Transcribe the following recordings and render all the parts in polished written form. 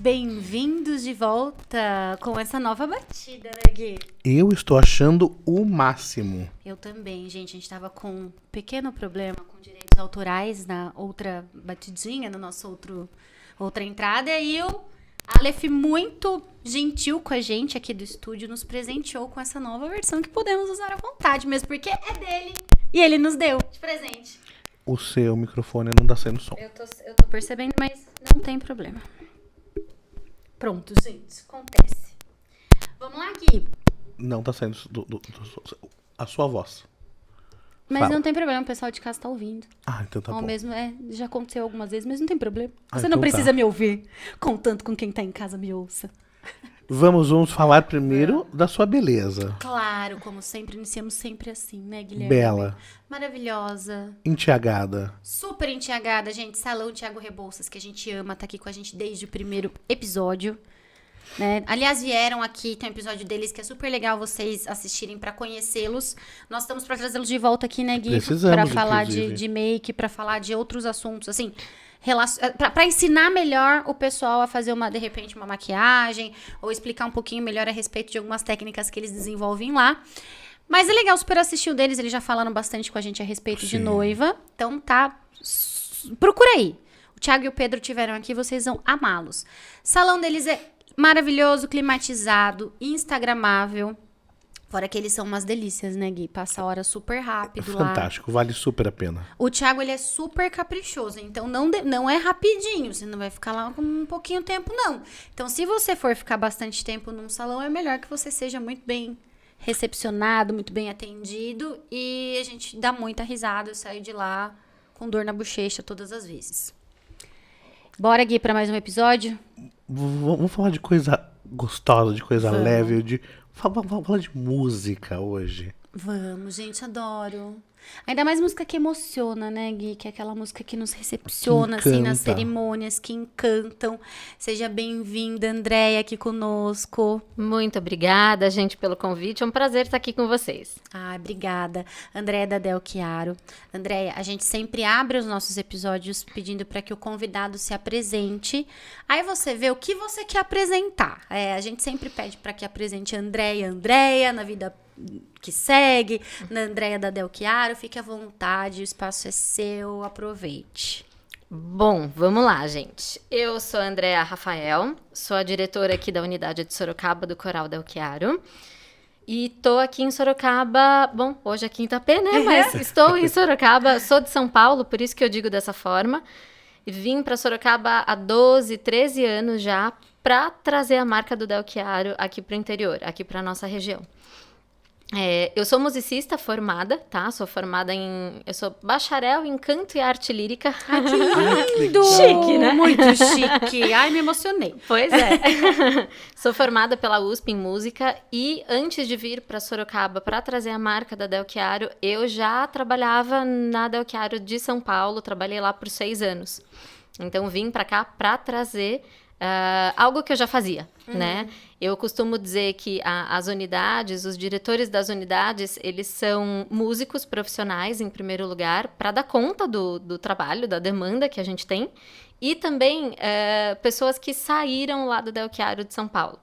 Bem-vindos de volta com essa nova batida, né, Gui? Eu estou achando o máximo. Eu também, gente. A gente tava com um pequeno problema com direitos autorais na outra batidinha, no nosso outra entrada. E o Aleph, muito gentil com a gente aqui do estúdio, nos presenteou com essa nova versão que podemos usar à vontade, mesmo porque é dele e ele nos deu de presente. O seu microfone não tá saindo som. Eu tô percebendo, mas não tem problema. Pronto, gente. Acontece. Vamos lá, Gui. Não tá saindo a sua voz. Mas Fala. não tem problema, o pessoal de casa tá ouvindo. Ah, então tá Ou bom. mesmo, já aconteceu algumas vezes, mas não tem problema. Você então não precisa tá. me ouvir, contanto com quem tá em casa me ouça. Vamos falar primeiro da sua beleza. Claro, como sempre, iniciamos sempre assim, né, Guilherme? Bela. Maravilhosa. Enteagada. Super enteagada, gente. Salão Thiago Rebouças, que a gente ama, tá aqui com a gente desde o primeiro episódio. Né? Aliás, vieram aqui, tem um episódio deles que é super legal vocês assistirem pra conhecê-los. Nós estamos pra trazê-los de volta aqui, né, Gui? Precisamos, Pra falar inclusive. de make, pra falar de outros assuntos, assim, pra ensinar melhor o pessoal a fazer de repente, uma maquiagem, ou explicar um pouquinho melhor a respeito de algumas técnicas que eles desenvolvem lá. Mas é legal super assistir o deles, eles já falaram bastante com a gente a respeito de Sim. noiva. Então procura aí. O Thiago e o Pedro tiveram aqui, vocês vão amá-los. O salão deles é maravilhoso, climatizado, instagramável. Fora que eles são umas delícias, né, Gui? Passa a hora super rápido lá. Fantástico, vale super a pena. O Thiago, ele é super caprichoso, então não é rapidinho, você não vai ficar lá com um pouquinho tempo, não. Então, se você for ficar bastante tempo num salão, é melhor que você seja muito bem recepcionado, muito bem atendido, e a gente dá muita risada, eu saio de lá com dor na bochecha todas as vezes. Bora, Gui, pra mais um episódio? Vamos falar de coisa gostosa, de coisa Vamos. leve, vamos falar de música hoje. Vamos, gente, adoro. Ainda mais música que emociona, né, Gui? Que é aquela música que nos recepciona, Que assim, nas encanta. cerimônias, que encantam. Seja bem-vinda, Andréia, aqui conosco. Muito obrigada, gente, pelo convite. É um prazer estar aqui com vocês. Ai, obrigada. Andréia da Del Chiaro. Andréia, a gente sempre abre os nossos episódios pedindo para que o convidado se apresente. Aí você vê o que você quer apresentar. A gente sempre pede para que apresente Andréia, na vida que segue, na Andréia da Del Chiaro. Fique à vontade, o espaço é seu, aproveite. Bom, vamos lá, gente. Eu sou a Andréa Rafael, sou a diretora aqui da unidade de Sorocaba do Coral Del Chiaro. E tô aqui em Sorocaba, bom, hoje é quinta-feira, né? Mas estou em Sorocaba, sou de São Paulo, por isso que eu digo dessa forma. E vim para Sorocaba há 12, 13 anos já para trazer a marca do Del Chiaro aqui para o interior, aqui para nossa região. Eu sou musicista formada, tá? Eu sou bacharel em canto e arte lírica. Ai, que lindo! Chique, né? Muito chique. Ai, me emocionei. Pois é. Sou formada pela USP em música e antes de vir para Sorocaba para trazer a marca da Del Chiaro, eu já trabalhava na Del Chiaro de São Paulo, trabalhei lá por 6 anos. Então vim para cá para trazer algo que eu já fazia, né? Eu costumo dizer que as unidades, os diretores das unidades, eles são músicos profissionais, em primeiro lugar, para dar conta do trabalho, da demanda que a gente tem, e também pessoas que saíram lá do Del Chiaro de São Paulo,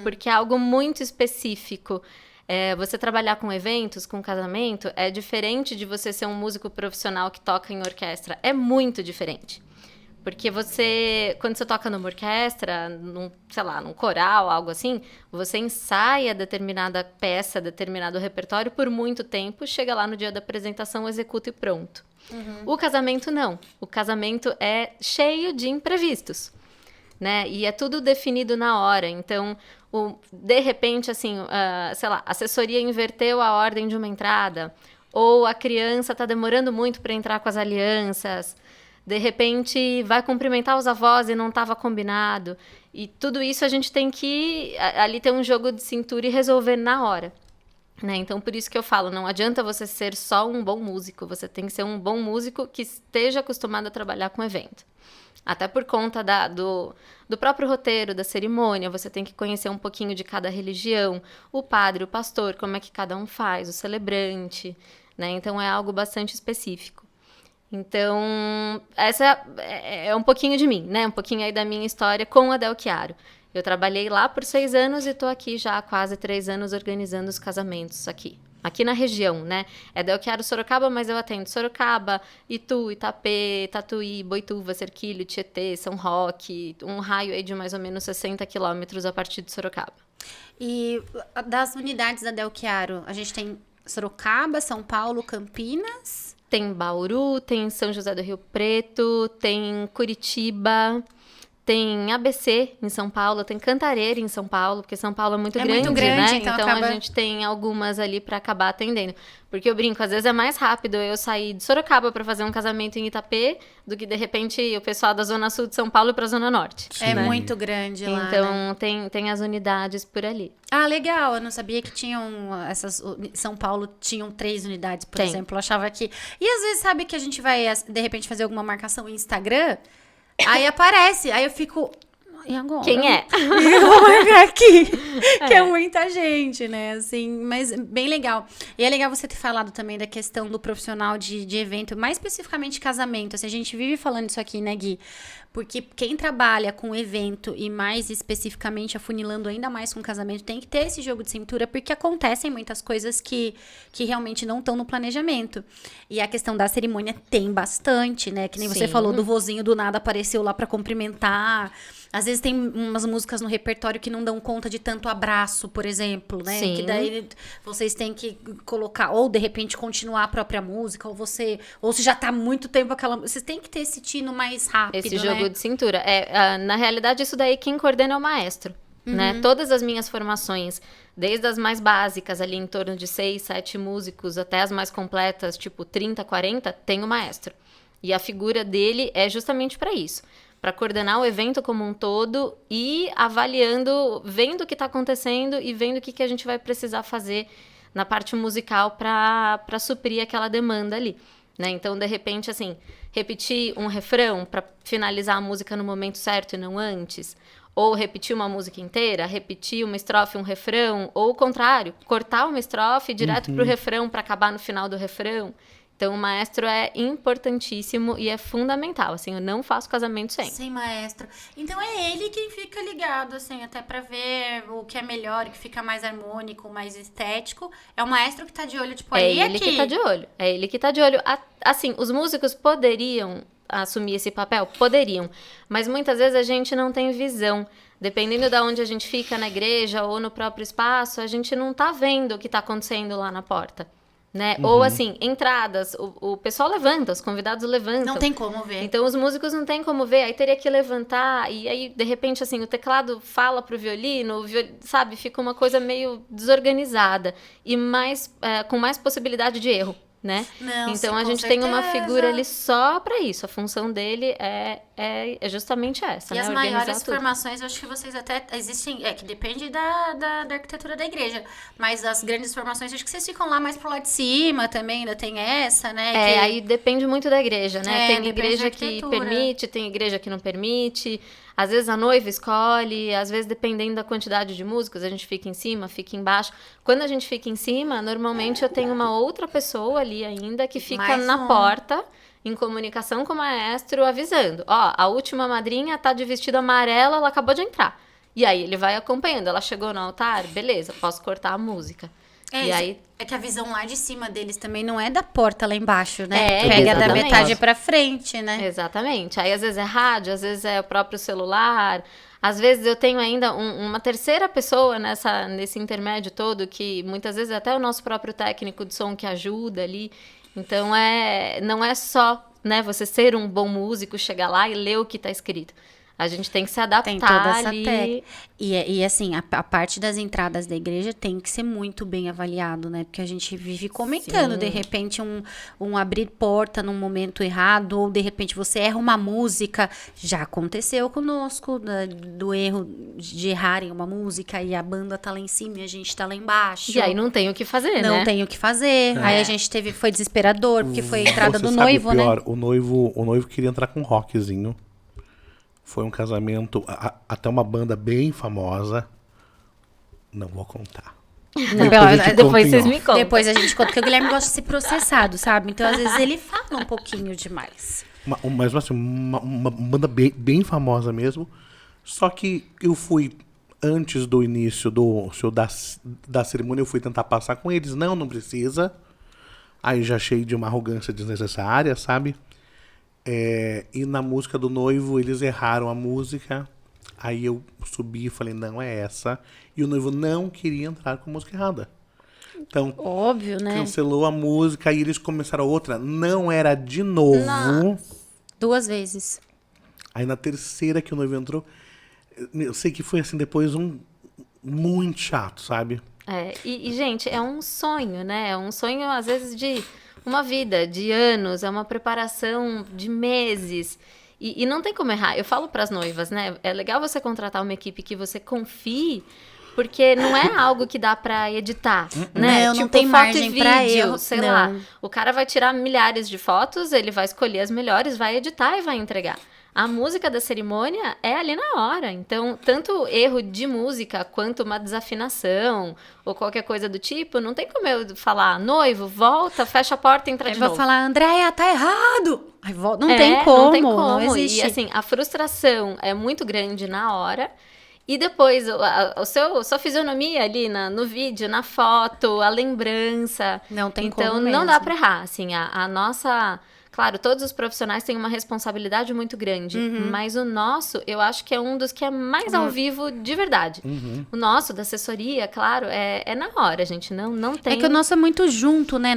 porque é algo muito específico. Você trabalhar com eventos, com casamento, é diferente de você ser um músico profissional que toca em orquestra, é muito diferente. Porque quando você toca numa orquestra, num coral, algo assim, você ensaia determinada peça, determinado repertório por muito tempo, chega lá no dia da apresentação, executa e pronto. O casamento não. O casamento é cheio de imprevistos, né? E é tudo definido na hora. Então, de repente, assim, a assessoria inverteu a ordem de uma entrada, ou a criança está demorando muito para entrar com as alianças. De repente, vai cumprimentar os avós e não estava combinado. E tudo isso a gente tem que ali ter um jogo de cintura e resolver na hora. Né? Então, por isso que eu falo, não adianta você ser só um bom músico. Você tem que ser um bom músico que esteja acostumado a trabalhar com evento. Até por conta do próprio roteiro, da cerimônia, você tem que conhecer um pouquinho de cada religião. O padre, o pastor, como é que cada um faz, o celebrante. Né? Então, é algo bastante específico. Então, essa é um pouquinho de mim, né? Um pouquinho aí da minha história com a Del Chiaro. Eu trabalhei lá por 6 anos e tô aqui já há quase 3 anos organizando os casamentos aqui na região, né? É Del Chiaro Sorocaba, mas eu atendo Sorocaba, Itu, Itapê, Tatuí, Boituva, Serquilho, Tietê, São Roque, um raio aí de mais ou menos 60 quilômetros a partir de Sorocaba. E das unidades da Del Chiaro, a gente tem Sorocaba, São Paulo, Campinas. Tem Bauru, tem São José do Rio Preto, tem Curitiba, tem ABC em São Paulo, tem Cantareira em São Paulo, porque São Paulo é muito grande, né? Então A gente tem algumas ali para acabar atendendo. Porque eu brinco, às vezes é mais rápido eu sair de Sorocaba para fazer um casamento em Itapê do que, de repente, o pessoal da Zona Sul de São Paulo para a Zona Norte. É muito grande lá, Então, né? tem as unidades por ali. Ah, legal. Eu não sabia que tinham São Paulo tinham 3 unidades, por exemplo. Eu achava que... E às vezes, sabe que a gente vai, de repente, fazer alguma marcação em Instagram... Aí aparece, aí eu fico... E agora? Quem é? Eu vou marcar aqui. Que é muita gente, né? Assim, mas bem legal. E é legal você ter falado também da questão do profissional de evento, mais especificamente casamento. Assim, a gente vive falando isso aqui, né, Gui? Porque quem trabalha com evento e mais especificamente afunilando ainda mais com casamento tem que ter esse jogo de cintura, porque acontecem muitas coisas que realmente não estão no planejamento. E a questão da cerimônia tem bastante, né? Que nem você falou do vozinho do nada apareceu lá pra cumprimentar. Às vezes tem umas músicas no repertório que não dão conta de tanto abraço, por exemplo, né? Sim. Que daí vocês têm que colocar, ou de repente continuar a própria música, ou se já tá há muito tempo aquela... Vocês têm que ter esse tino mais rápido, Esse né? jogo de cintura. Na realidade, isso daí quem coordena é o maestro, né? Todas as minhas formações, desde as mais básicas, ali em torno de 6, 7 músicos, até as mais completas, tipo 30, 40, tem o maestro. E a figura dele é justamente para isso. Para coordenar o evento como um todo e avaliando, vendo o que está acontecendo e vendo o que a gente vai precisar fazer na parte musical para suprir aquela demanda ali, né? Então, de repente, assim, repetir um refrão para finalizar a música no momento certo e não antes, ou repetir uma música inteira, repetir uma estrofe, um refrão, ou o contrário, cortar uma estrofe direto para o refrão para acabar no final do refrão. Então, o maestro é importantíssimo e é fundamental, assim, eu não faço casamento sem. Sem maestro. Então, é ele quem fica ligado, assim, até pra ver o que é melhor, o que fica mais harmônico, mais estético. É o maestro que tá de olho, tipo, ali e aqui. É ele que tá de olho, é ele que tá de olho. Assim, os músicos poderiam assumir esse papel? Poderiam, mas muitas vezes a gente não tem visão. Dependendo de onde a gente fica na igreja ou no próprio espaço, a gente não tá vendo o que tá acontecendo lá na porta. Né? Ou assim, entradas, o pessoal levanta, os convidados levantam. Não tem como ver. Então os músicos não tem como ver, aí teria que levantar, e aí de repente assim, o teclado fala pro violino, sabe, fica uma coisa meio desorganizada e com mais possibilidade de erro, né? Não, então sim, a gente com tem uma certeza. figura ali só para isso, a função dele é justamente essa, E né? as Organizar maiores tudo. formações, eu acho que vocês até existem, que depende da arquitetura da igreja, mas as grandes formações, acho que vocês ficam lá mais pro lado de cima também, ainda tem essa, né? Aí depende muito da igreja, né? Tem depende igreja da que arquitetura. permite, tem igreja que não permite. Às vezes a noiva escolhe, às vezes dependendo da quantidade de músicos, a gente fica em cima, fica embaixo. Quando a gente fica em cima, normalmente eu tenho uma outra pessoa ali ainda que fica Mais na um. porta, em comunicação com o maestro, avisando. Ó, a última madrinha tá de vestido amarelo, ela acabou de entrar. E aí ele vai acompanhando. Ela chegou no altar, beleza, posso cortar a música. E aí É que a visão lá de cima deles também não é da porta lá embaixo, né? Pega da exatamente. metade pra frente, né? Exatamente. Aí às vezes é rádio, às vezes é o próprio celular. Às vezes eu tenho ainda uma terceira pessoa nesse intermédio todo, que muitas vezes é até o nosso próprio técnico de som que ajuda ali. Então não é só, né, você ser um bom músico, chegar lá e ler o que está escrito. A gente tem que se adaptar Tem toda essa ali. técnica. E assim, a parte das entradas da igreja tem que ser muito bem avaliado, né? Porque a gente vive comentando, Sim. de repente, um abrir porta num momento errado, ou de repente você erra uma música. Já aconteceu conosco, do erro de errarem uma música e a banda tá lá em cima e a gente tá lá embaixo. E aí não tem o que fazer, né? Não tem o que fazer. Aí a gente foi desesperador, porque foi a entrada Você do sabe noivo, o pior, né? O noivo queria entrar com um rockzinho. Foi um casamento, até uma banda bem famosa. Não vou contar. Depois vocês me contam. Depois a gente conta, porque o Guilherme gosta de ser processado, sabe? Então, às vezes, ele fala um pouquinho demais. Mas assim, uma banda bem famosa mesmo. Só que eu fui, antes do início do show da cerimônia, eu fui tentar passar com eles. Não precisa. Aí já achei de uma arrogância desnecessária, sabe? E na música do noivo, eles erraram a música. Aí eu subi e falei, não é essa. E o noivo não queria entrar com a música errada. Então, óbvio, né? cancelou a música e eles começaram outra. Não era de novo. Nossa. 2 vezes. Aí na terceira que o noivo entrou, eu sei que foi assim, depois muito chato, sabe? Gente, é um sonho, né? É um sonho, às vezes, de uma vida, de anos. É uma preparação de meses. E não tem como errar. Eu falo para as noivas, né? É legal você contratar uma equipe que você confie, porque não é algo que dá para editar, né? Não tem foto margem e vídeo, pra erro, sei não. lá. O cara vai tirar milhares de fotos, ele vai escolher as melhores, vai editar e vai entregar. A música da cerimônia é ali na hora. Então, tanto erro de música quanto uma desafinação ou qualquer coisa do tipo, não tem como eu falar, noivo, volta, fecha a porta e entra de Aí novo. vai falar, Andréia, tá errado. Aí volta. Não tem como. Não tem como. Não existe. E assim, a frustração é muito grande na hora. E depois, sua fisionomia ali no vídeo, na foto, a lembrança. Não tem então, como não mesmo. dá pra errar. Assim, a nossa... Claro, todos os profissionais têm uma responsabilidade muito grande, mas o nosso, eu acho que é um dos que é mais ao vivo de verdade. O nosso, da assessoria, claro, é na hora, gente, não tem... É que o nosso é muito junto, né,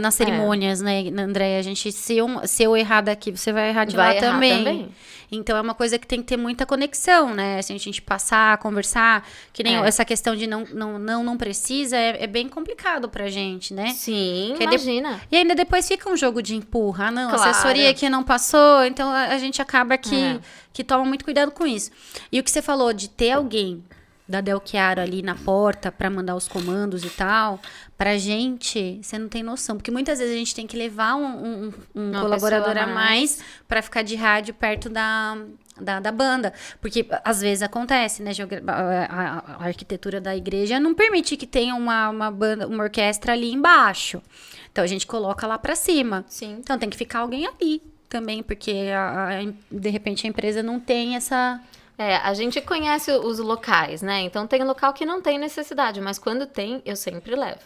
nas cerimônias, né, Andréia? A gente, se eu errar daqui, você vai errar de lá errar também. Então, é uma coisa que tem que ter muita conexão, né? Assim, a gente passar, conversar, que nem essa questão de não precisa, é bem complicado pra gente, né? Sim, Que imagina. E ainda depois fica um jogo de empurra. Não, Claro. assessoria que não passou, então a gente acaba que toma muito cuidado com isso. E o que você falou de ter alguém da Del Chiaro ali na porta pra mandar os comandos e tal, pra gente, você não tem noção. Porque muitas vezes a gente tem que levar um colaborador a mais pra ficar de rádio perto da banda. Porque às vezes acontece, né? A arquitetura da igreja não permite que tenha uma banda, uma orquestra ali embaixo. Então a gente coloca lá pra cima. Sim. Então tem que ficar alguém ali também, porque de repente a empresa não tem essa... A gente conhece os locais, né? Então tem local que não tem necessidade, mas quando tem, eu sempre levo.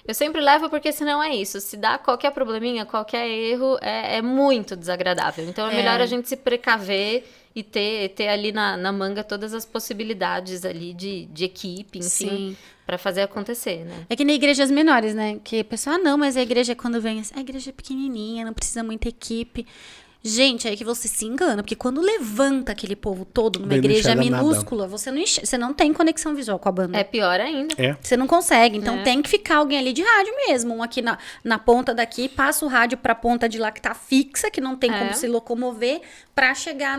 Eu sempre levo porque senão é isso. Se dá qualquer probleminha, qualquer erro, é muito desagradável. Então é melhor a gente se precaver e ter ali na manga todas as possibilidades ali de equipe, enfim, para fazer acontecer, né? É que nem igrejas menores, né? Que a pessoa, não, mas a igreja quando vem, a igreja é pequenininha, não precisa muita equipe. Gente, é que você se engana, porque quando levanta aquele povo todo numa igreja minúscula, você não tem conexão visual com a banda. É pior ainda. Você não consegue, então tem que ficar alguém ali de rádio mesmo, um aqui na ponta daqui, passa o rádio pra ponta de lá que tá fixa, que não tem como se locomover, pra chegar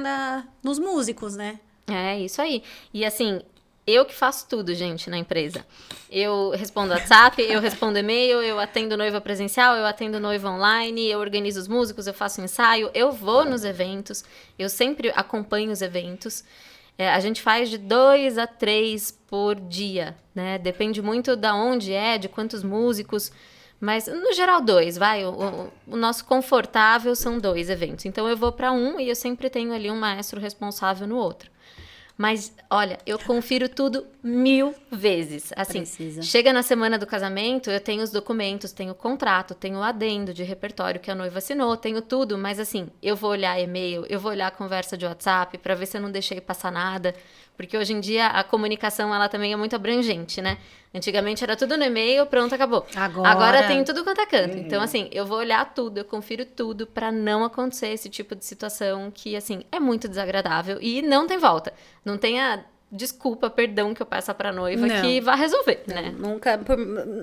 nos músicos, né? É, isso aí. E assim, eu que faço tudo, gente, na empresa. Eu respondo WhatsApp, eu respondo e-mail, eu atendo noiva presencial, eu atendo noiva online, eu organizo os músicos, eu faço ensaio, eu vou nos eventos, eu sempre acompanho os eventos. A gente faz de 2 a 3 por dia, né? Depende muito de onde de quantos músicos, mas no geral 2, vai. O nosso confortável são 2 eventos. Então eu vou para um e eu sempre tenho ali um maestro responsável no outro. Mas, olha, eu confiro tudo 1000 vezes. Assim, Precisa. Chega na semana do casamento, eu tenho os documentos, tenho o contrato, tenho o adendo de repertório que a noiva assinou, tenho tudo. Mas, assim, eu vou olhar e-mail, eu vou olhar a conversa de WhatsApp pra ver se eu não deixei passar nada. Porque hoje em dia a comunicação, ela também é muito abrangente, né? Antigamente era tudo no e-mail, pronto, acabou. Agora tem tudo quanto é canto. Então, assim, eu vou olhar tudo, eu confiro tudo pra não acontecer esse tipo de situação que, assim, é muito desagradável e não tem volta. Não tem a desculpa, perdão que eu peço pra noiva que vai resolver, né? Nunca.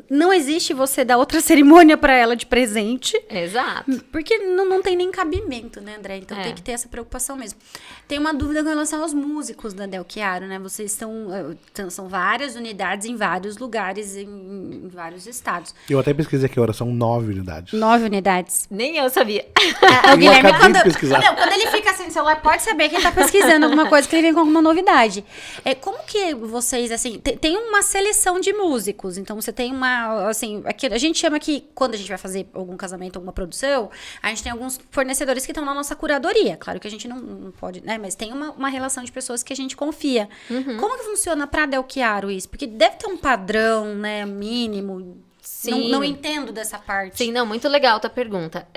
Não existe você dar outra cerimônia pra ela de presente. Exato. Porque não tem nem cabimento, né, André? Então tem que ter essa preocupação mesmo. Tem uma dúvida com relação aos músicos da Del Chiaro, né? Vocês são várias unidades em vários lugares, em vários estados. Eu até pesquisei aqui, agora são 9 unidades. 9 unidades. Nem eu sabia. O Guilherme, acabei de pesquisar. quando ele fica sem celular, pode saber que ele tá pesquisando alguma coisa, que ele vem com alguma novidade. Como que vocês, assim, tem uma seleção de músicos, então você tem uma, assim, aqui, a gente chama que quando a gente vai fazer algum casamento, alguma produção, a gente tem alguns fornecedores que estão na nossa curadoria. Claro que a gente não pode, né, mas tem uma relação de pessoas que a gente confia. Como que funciona pra Del Chiaro isso? Porque deve ter um padrão, né, mínimo. Sim. Não entendo dessa parte. Sim, não, muito legal a tua pergunta.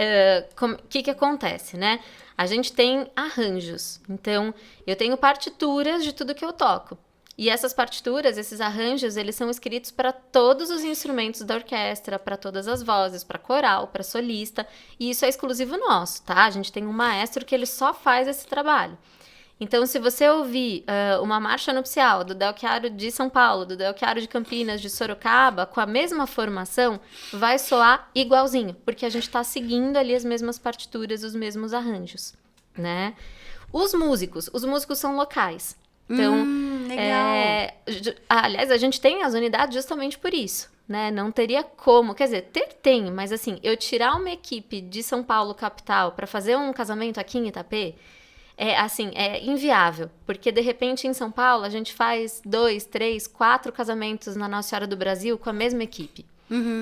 O que acontece, né? A gente tem arranjos. Então, eu tenho partituras de tudo que eu toco. E essas partituras, esses arranjos, eles são escritos para todos os instrumentos da orquestra, para todas as vozes, para coral, para solista. E isso é exclusivo nosso, tá? A gente tem um maestro que ele só faz esse trabalho. Então, se você ouvir uma marcha nupcial do Del Chiaro de São Paulo, do Del Chiaro de Campinas, de Sorocaba, com a mesma formação, vai soar igualzinho, porque a gente está seguindo ali as mesmas partituras, os mesmos arranjos, né? Os músicos são locais. Então, legal. Aliás, a gente tem as unidades justamente por isso, né? Não teria como, quer dizer, tem, mas assim, eu tirar uma equipe de São Paulo, capital, para fazer um casamento aqui em Itapê, é inviável, porque de repente em São Paulo a gente faz 2, 3, 4 casamentos na Nossa Senhora do Brasil com a mesma equipe.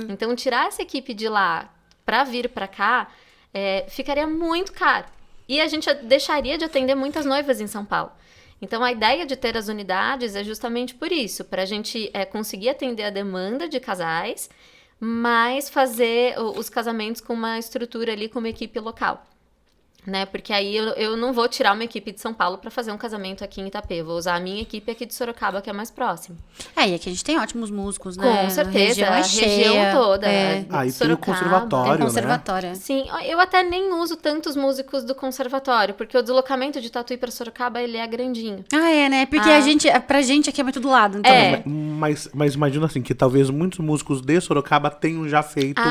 Então tirar essa equipe de lá para vir para cá ficaria muito caro. E a gente deixaria de atender muitas noivas em São Paulo. Então a ideia de ter as unidades é justamente por isso, para a gente conseguir atender a demanda de casais, mas fazer os casamentos com uma estrutura ali, com uma equipe local. Né? Porque aí eu não vou tirar uma equipe de São Paulo para fazer um casamento aqui em Itapê. Eu vou usar a minha equipe aqui de Sorocaba, que é mais próximo. E aqui a gente tem ótimos músicos, né? Com certeza, a região toda. E tem o conservatório, tem conservatório, né? Sim, eu até nem uso tantos músicos do conservatório, porque o deslocamento de Tatuí para Sorocaba, ele é grandinho. Né? Porque pra gente aqui é muito do lado. Então. Mas imagina assim, que talvez muitos músicos de Sorocaba tenham já feito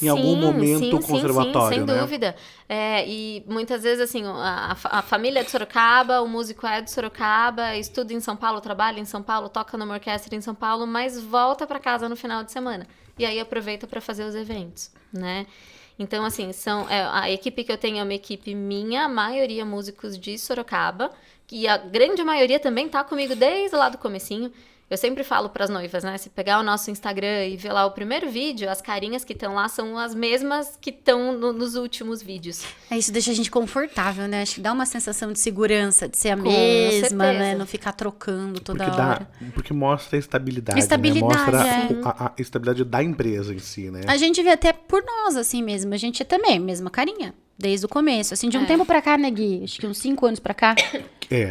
em algum momento o conservatório, sem né? dúvida. E muitas vezes, assim, a família é de Sorocaba, o músico é de Sorocaba, estuda em São Paulo, trabalha em São Paulo, toca numa orquestra em São Paulo, mas volta para casa no final de semana. E aí aproveita para fazer os eventos, né? Então, assim, a equipe que eu tenho é uma equipe minha, a maioria músicos de Sorocaba, e a grande maioria também tá comigo desde lá do comecinho. Eu sempre falo para as noivas, né? Se pegar o nosso Instagram e ver lá o primeiro vídeo, as carinhas que estão lá são as mesmas que estão nos últimos vídeos. Isso deixa a gente confortável, né? Acho que dá uma sensação de segurança, de ser a mesma, né? Não ficar trocando toda hora. Porque mostra a estabilidade, né? Mostra a estabilidade da empresa em si, né? A gente vê até por nós, assim mesmo. A gente também, mesma carinha. Desde o começo. Assim, de um tempo pra cá, né, Gui? Acho que uns 5 anos pra cá.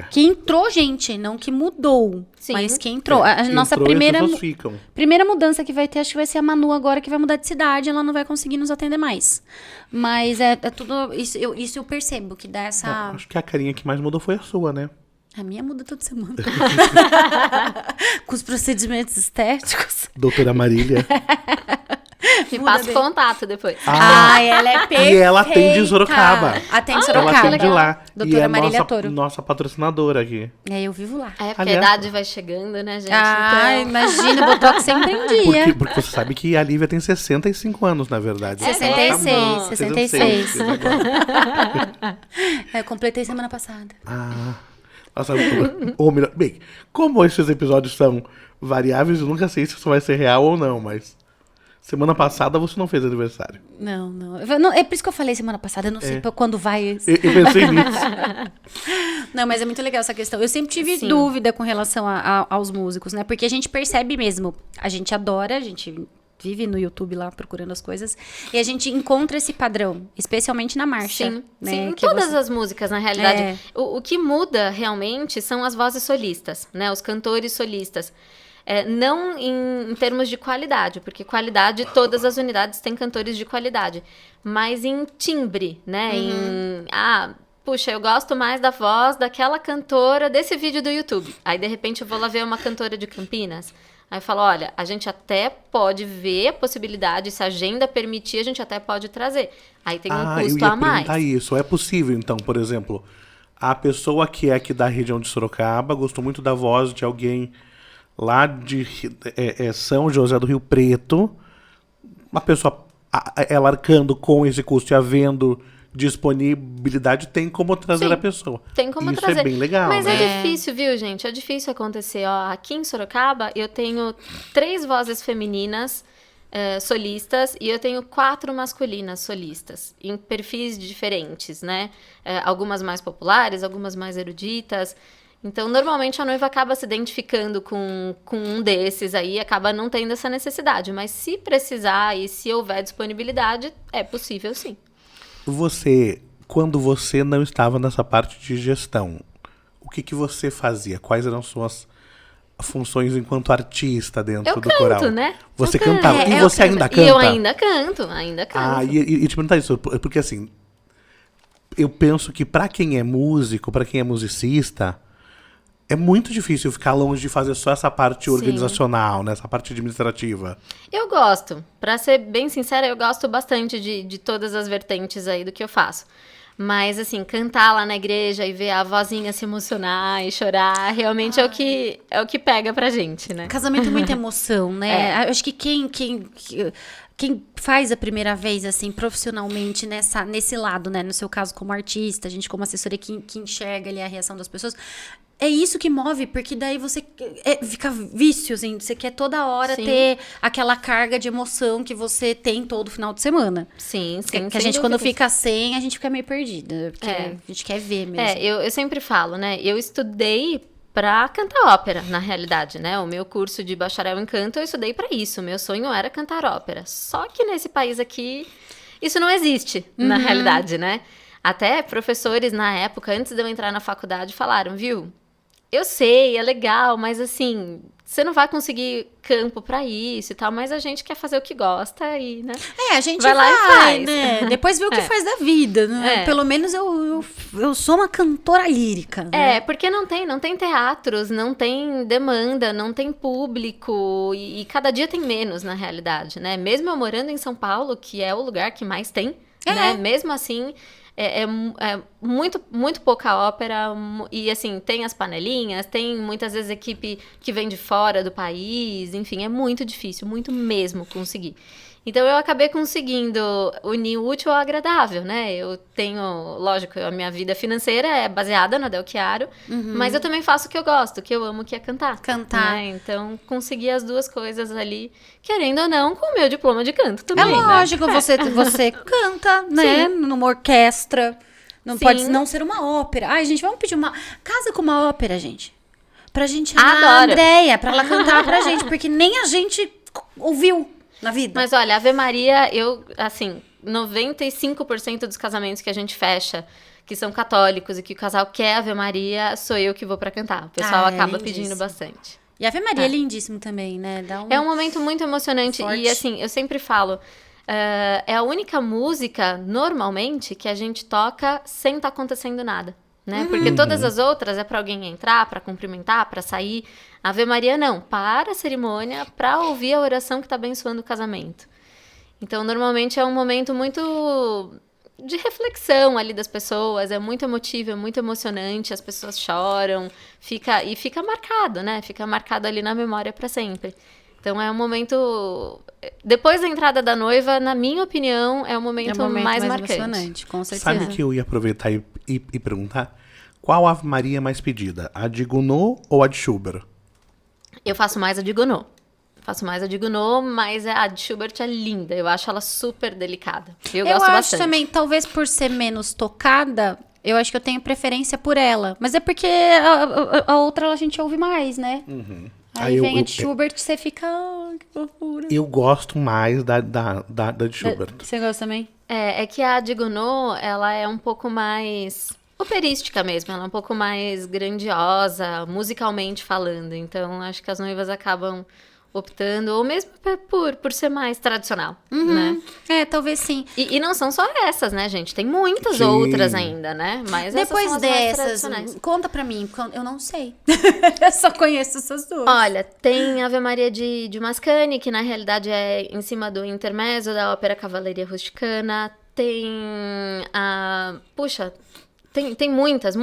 Que entrou gente, não que mudou. Sim. Mas que entrou. A nossa entrou primeira mudança que vai ter, acho que vai ser a Manu agora, que vai mudar de cidade. Ela não vai conseguir nos atender mais. Mas é tudo... Isso eu percebo, que dá essa... Acho que a carinha que mais mudou foi a sua, né? A minha muda toda semana. Com os procedimentos estéticos. Doutora Marília. Me passa o contato depois. Ela é perfeita. E ela atende em Sorocaba. Atende em Sorocaba. Ela atende lá. Doutora e é Marília Toro. nossa patrocinadora aqui. Eu vivo lá. Porque a idade vai chegando, né, gente? Imagina, o Botox sempre em dia. Porque você sabe que a Lívia tem 65 anos, na verdade. 66. Eu completei semana passada. Nossa, bem, como esses episódios são variáveis, eu nunca sei se isso vai ser real ou não, mas... Semana passada você não fez aniversário. Não. É por isso que eu falei semana passada, eu não sei quando vai. Eu pensei nisso. Não, mas é muito legal essa questão. Eu sempre tive dúvida com relação aos músicos, né? Porque a gente percebe mesmo, a gente adora, a gente vive no YouTube lá procurando as coisas, e a gente encontra esse padrão, especialmente na marcha. Sim, né? em todas as músicas, na realidade. O que muda realmente são as vozes solistas, né? Os cantores solistas. Não em termos de qualidade, porque qualidade, todas as unidades têm cantores de qualidade, mas em timbre, né? Puxa, eu gosto mais da voz daquela cantora desse vídeo do YouTube. Aí, de repente, eu vou lá ver uma cantora de Campinas. Aí eu falo, olha, a gente até pode ver a possibilidade, se a agenda permitir, a gente até pode trazer. Aí tem um custo a mais. Isso, é possível, então, por exemplo, a pessoa que é aqui da região de Sorocaba gostou muito da voz de alguém lá de São José do Rio Preto, uma pessoa ela arcando com esse custo e havendo disponibilidade, tem como trazer Sim, a pessoa. tem como Isso trazer. é bem legal, Mas né? é difícil, viu, gente? É difícil acontecer. Ó, aqui em Sorocaba, eu tenho 3 vozes femininas solistas e eu tenho 4 masculinas solistas, em perfis diferentes, né? Algumas mais populares, algumas mais eruditas. Então, normalmente, a noiva acaba se identificando com um desses aí, acaba não tendo essa necessidade. Mas se precisar e se houver disponibilidade, é possível, sim. Quando você não estava nessa parte de gestão, o que você fazia? Quais eram suas funções enquanto artista dentro Eu do canto, coral? né? Você Eu canto. cantava. E eu você ainda canto. E canta? eu ainda canto, ainda canto. Ah, e te perguntar isso, porque assim, eu penso que pra quem é músico, pra quem é musicista, é muito difícil ficar longe de fazer só essa parte Sim. organizacional, né? Essa parte administrativa. Eu gosto. Pra ser bem sincera, eu gosto bastante de todas as vertentes aí do que eu faço. Mas, assim, cantar lá na igreja e ver a vozinha se emocionar e chorar, realmente é o que pega pra gente, né? Casamento é muita emoção, né? Eu acho que quem faz a primeira vez, assim, profissionalmente nesse lado, né? No seu caso, como artista, a gente como assessoria que enxerga ali a reação das pessoas. É isso que move, porque daí você fica vício, assim. Você quer toda hora Sim. ter aquela carga de emoção que você tem todo final de semana. Sim, Que a gente, quando fica sem, a gente fica meio perdida. Porque a gente quer ver mesmo. Eu sempre falo, né? Eu estudei pra cantar ópera, na realidade, né? O meu curso de bacharel em canto, eu estudei pra isso. Meu sonho era cantar ópera. Só que nesse país aqui, isso não existe, na realidade, né? Até professores, na época, antes de eu entrar na faculdade, falaram, viu? Eu sei, é legal, mas assim, você não vai conseguir campo pra isso e tal, mas a gente quer fazer o que gosta e, né? A gente vai lá e faz. né? Depois vê o que faz da vida, né? Pelo menos eu sou uma cantora lírica. Né? Porque não tem teatros, não tem demanda, não tem público e cada dia tem menos, na realidade, né? Mesmo eu morando em São Paulo, que é o lugar que mais tem, né? Mesmo assim, é muito, muito pouca ópera e, assim, tem as panelinhas, tem muitas vezes equipe que vem de fora do país, enfim, é muito difícil, muito mesmo conseguir. Então, eu acabei conseguindo unir o útil ao agradável, né? Eu tenho, lógico, a minha vida financeira é baseada na Del Chiaro, mas eu também faço o que eu gosto, o que eu amo, que é cantar. Cantar. Né? Então, consegui as duas coisas ali, querendo ou não, com o meu diploma de canto também, É lógico, você canta, né? Numa orquestra. Não Sim. pode não ser uma ópera. Ai, gente, vamos pedir uma... Casa com uma ópera, gente. Pra gente chamar a Adoro. Andréia, pra ela cantar pra gente. Porque nem a gente ouviu na vida. Mas olha, Ave Maria, assim, 95% dos casamentos que a gente fecha, que são católicos e que o casal quer Ave Maria, sou eu que vou pra cantar. O pessoal acaba pedindo lindíssimo. bastante. E a Ave Maria é lindíssimo também, né? É um momento muito emocionante Forte. e, assim, eu sempre falo, é a única música, normalmente, que a gente toca sem tá acontecendo nada. Né? Porque todas as outras é pra alguém entrar, pra cumprimentar, pra sair. Ave Maria não, para a cerimônia pra ouvir a oração que tá abençoando o casamento. Então, normalmente é um momento muito de reflexão ali das pessoas, é muito emotivo, é muito emocionante, as pessoas choram, fica marcado, né? Fica marcado ali na memória pra sempre. Então, é um momento... Depois da entrada da noiva, na minha opinião, é o momento, mais marcante. Emocionante, com certeza. Sabe que eu ia aproveitar e perguntar? Qual Ave Maria é mais pedida? A de Gounod ou a de Schubert? Eu faço mais a de Gounod. Mas a de Schubert é linda. Eu acho ela super delicada. Eu gosto acho bastante. também, talvez por ser menos tocada, eu acho que eu tenho preferência por ela. Mas é porque a outra a gente ouve mais, né? Aí vem a de Schubert, você fica... Oh, que loucura. Eu gosto mais da de Schubert. Você gosta também? É que a de Gounod, ela é um pouco mais operística mesmo. Ela é um pouco mais grandiosa, musicalmente falando. Então, acho que as noivas acabam optando, ou mesmo por ser mais tradicional, né? Talvez sim. E não são só essas, né, gente? Tem muitas Sim. outras ainda, né? Mas Depois essas são as mais dessas, tradicionais. conta pra mim, porque eu não sei. Eu só conheço essas duas. Olha, tem Ave Maria de Mascagni, que na realidade é em cima do intermezzo da ópera Cavalleria Rusticana. Tem a... Puxa, tem muitas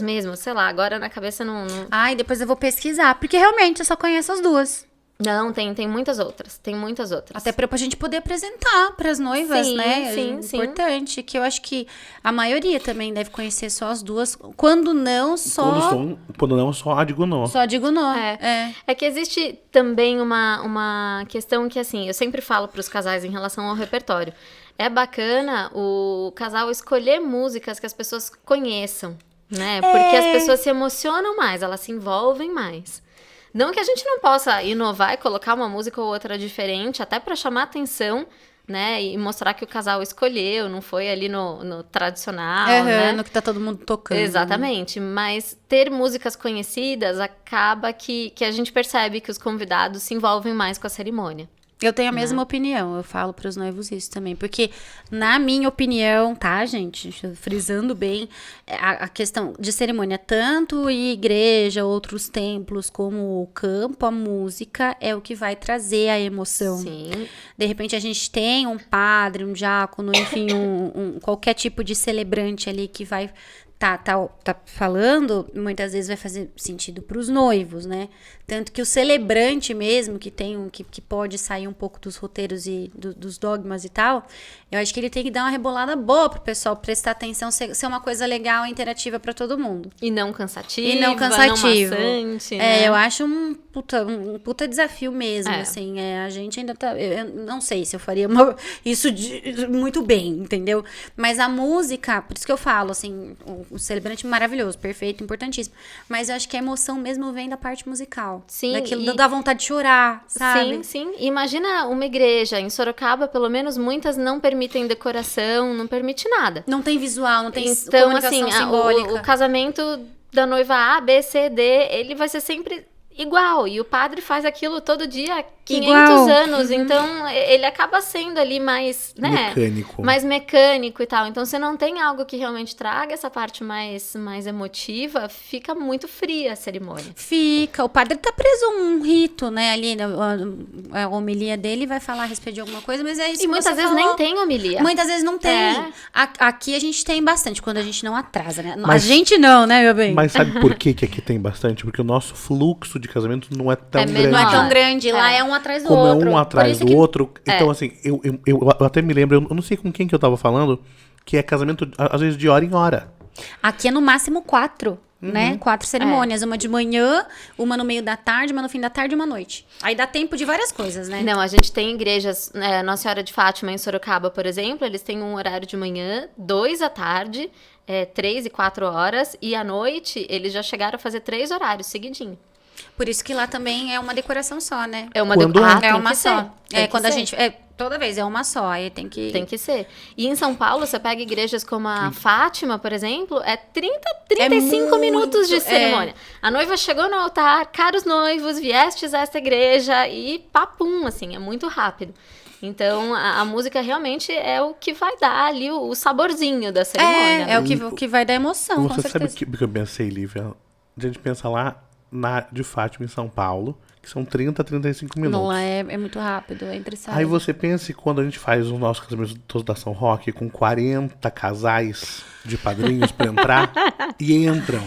mesmo. Sei lá, agora na cabeça não... Ai, depois eu vou pesquisar, porque realmente eu só conheço as duas. Não, tem muitas outras. Tem muitas outras. Até pra gente poder apresentar pras noivas, Sim, né? sim, sim. Importante, que eu acho que a maioria também deve conhecer só as duas. Quando não, Quando não, só digo não. Só digo não. É que existe também uma questão que, assim, eu sempre falo pros casais em relação ao repertório. É bacana o casal escolher músicas que as pessoas conheçam, né? Porque as pessoas se emocionam mais, elas se envolvem mais. Não que a gente não possa inovar e colocar uma música ou outra diferente, até para chamar atenção, né? E mostrar que o casal escolheu, não foi ali no tradicional, né? No que tá todo mundo tocando. Exatamente. Mas ter músicas conhecidas acaba que a gente percebe que os convidados se envolvem mais com a cerimônia. Eu tenho a mesma opinião, eu falo pros noivos isso também, porque na minha opinião, tá, gente, frisando bem, a questão de cerimônia, tanto em igreja, outros templos, como o campo, a música é o que vai trazer a emoção. Sim. De repente a gente tem um padre, um diácono, enfim, qualquer tipo de celebrante ali que vai tá falando, muitas vezes vai fazer sentido para os noivos, né? Tanto que o celebrante mesmo, que pode sair um pouco dos roteiros e dos dogmas e tal, eu acho que ele tem que dar uma rebolada boa pro pessoal prestar atenção, ser uma coisa legal e interativa para todo mundo. E não cansativo. E não cansativo. Não maçante, né? Eu acho um puta desafio mesmo, É. assim. A gente ainda tá... Eu não sei se eu faria isso muito bem, entendeu? Mas a música, por isso que eu falo, assim, o celebrante maravilhoso, perfeito, importantíssimo. Mas eu acho que a emoção mesmo vem da parte musical. Sim, Daquilo dá vontade de chorar, sabe? Sim. Imagina uma igreja. Em Sorocaba, pelo menos, muitas não permitem decoração, não permite nada. Não tem visual, não tem Então, comunicação assim, simbólica. o casamento da noiva A, B, C, D, ele vai ser sempre igual. E o padre faz aquilo todo dia há 500 Igual. anos. Então, ele acaba sendo ali mais, né? Mecânico. Mais mecânico e tal. Então, você não tem algo que realmente traga essa parte mais emotiva, fica muito fria a cerimônia. Fica. O padre tá preso a um rito, né? Ali, a homilia dele vai falar a respeito de alguma coisa, mas é isso E que muitas você vezes falou. nem tem homilia. Muitas vezes não tem. É. Aqui a gente tem bastante, quando a gente não atrasa, né? A Mas- gente não, né, meu bem? Mas sabe por que aqui tem bastante? Porque o nosso fluxo de casamento não é tão É grande. menor. Não é tão grande. Lá É. é um atrás do Como outro. é um Por atrás isso do que- outro. Então, assim, eu até me lembro, eu não sei com quem que eu tava falando, que é casamento, às vezes, de hora em hora. Aqui é no máximo 4, né? 4 É. cerimônias. Uma de manhã, uma no meio da tarde, uma no fim da tarde e uma à noite. Aí dá tempo de várias coisas, né? Não, a gente tem igrejas, Nossa Senhora de Fátima em Sorocaba, por exemplo, eles têm um horário de manhã, 2 à tarde, 3 e 4 horas, e à noite eles já chegaram a fazer 3 horários seguidinho. Por isso que lá também é uma decoração só, né? É uma Quando é? É tem uma que só. ser. Tem que Quando a ser. gente... toda vez é uma só. Aí tem que... Tem que ser. E em São Paulo, você pega igrejas como a Fátima, por exemplo, é 35 muito, minutos de cerimônia. A noiva chegou no altar, caros noivos, viestes a esta igreja e papum, assim, é muito rápido. Então, a música realmente é o que vai dar ali o saborzinho da cerimônia. É o que vai dar emoção, com Você sabe certeza. o que eu pensei, Lívia? A gente pensa lá de Fátima, em São Paulo, que são 30 a 35 minutos. Não, lá é muito rápido, entre e sai. Aí você pensa que quando a gente faz os nossos casamentos todos da São Roque com 40 casais de padrinhos pra entrar, e entram.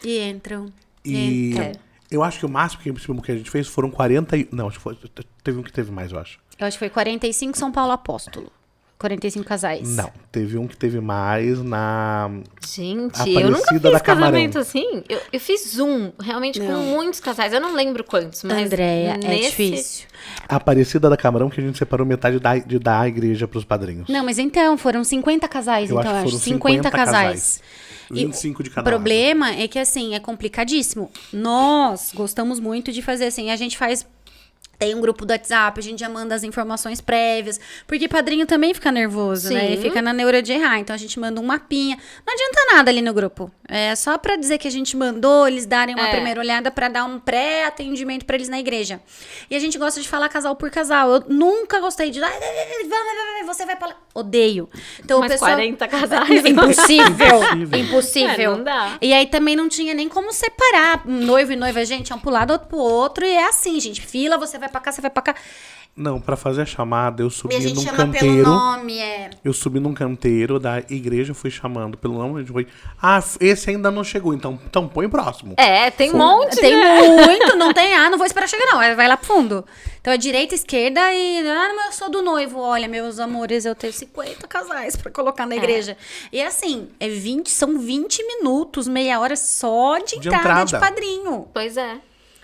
E entram. E Entram. eu acho que o máximo que a gente fez foram 40 e... Não, acho que teve um que teve mais, eu acho. Eu acho que foi 45 São Paulo Apóstolo. 45 casais. Não, teve um que teve mais na... Gente, Aparecida eu nunca da fiz Camarão. casamento assim. Eu fiz realmente com muitos casais. Eu não lembro quantos, mas Andréia, é nesse... difícil. A Aparecida da Camarão, que a gente separou metade de dar à igreja pros padrinhos. Não, mas então, foram 50 casais, Eu então, acho que eu acho. foram 50 50 casais. 25 de O cada lado. problema é que, assim, é complicadíssimo. Nós gostamos muito de fazer assim, a gente faz... Tem um grupo do WhatsApp, a gente já manda as informações prévias. Porque padrinho também fica nervoso, né? Sim. Ele fica na neura de errar. Então a gente manda um mapinha. Não adianta nada ali no grupo. É só pra dizer que a gente mandou, eles darem uma primeira olhada pra dar um pré-atendimento pra eles na igreja. E a gente gosta de falar casal por casal. Eu nunca gostei de... Você vai pra lá. Odeio. Então Mas o pessoal... 40 casais. Impossível. Impossível. Impossível. Não dá. E aí também não tinha nem como separar noivo e noiva, gente, é um pro lado, outro pro outro, e é assim, gente, fila, você vai pra cá, você vai pra cá. Não, pra fazer a chamada, eu E subi a gente num chama pelo canteiro. nome, Eu subi num canteiro da igreja, fui chamando pelo nome, a gente foi. Esse ainda não chegou, então põe o próximo. Tem um monte, Tem né? muito, não tem, não vou esperar chegar não, vai lá pro fundo. Então é direita, esquerda e, mas eu sou do noivo, olha, meus amores, eu tenho 50 casais pra colocar na igreja. E assim, são 20 minutos, meia hora só de entrada de padrinho. Pois é.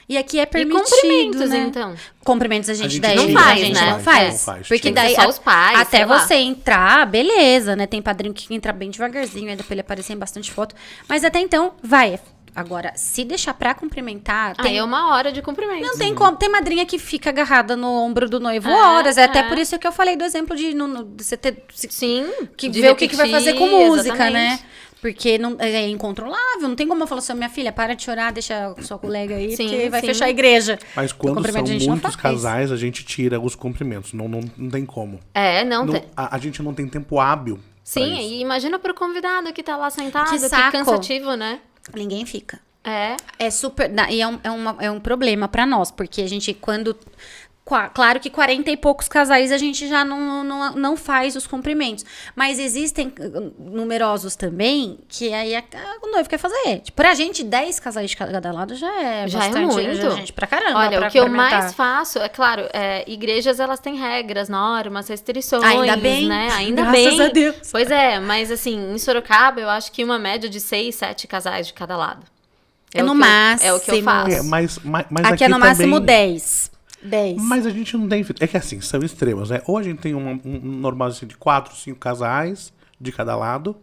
E aqui é permitido, E cumprimentos, né? então? Cumprimentos a gente daí não faz, a gente né? não faz. Não faz. Porque Tem que daí ser só os pais, até sei lá. você entrar, beleza, né? Tem padrinho que entra bem devagarzinho, ainda pra ele aparecer em bastante foto. Mas até então, vai. Agora, se deixar pra cumprimentar, É 1 hora de cumprimento. não tem como. Tem madrinha que fica agarrada no ombro do noivo horas. É até por isso que eu falei do exemplo de você ter Sim. que de ver o que vai fazer com repetir, música, exatamente. né? Porque não, é incontrolável. Não tem como eu falar assim, minha filha, para de chorar, deixa a sua colega aí, Sim, porque vai sim. fechar a igreja. Mas O quando são cumprimento a gente não muitos faz. casais, a gente tira os cumprimentos. Não tem como. Não tem. A gente não tem tempo hábil. pra Sim, isso. e imagina pro convidado que tá lá sentado, Que que saco. cansativo, né? Ninguém fica. É. É super. E é um problema pra nós, porque a gente, quando. Claro que 40 e poucos casais a gente já não faz os cumprimentos. Mas existem numerosos também que aí o noivo quer fazer. Tipo, pra gente, 10 casais de cada lado já é Já é bastante. muito. Já é gente pra caramba. Olha, pra o que eu cumprimentar. mais faço, é claro, igrejas elas têm regras, normas, restrições, Ainda bem, né? Ainda graças bem. a Deus. Pois é, mas assim, em Sorocaba eu acho que uma média de 6, 7 casais de cada lado. É no o que máximo. É o que eu faço. Mas Aqui é no máximo também, 10. 10. Mas a gente não tem. É que assim, são extremos, né? Ou a gente tem um normal assim, de 4, 5 casais de cada lado.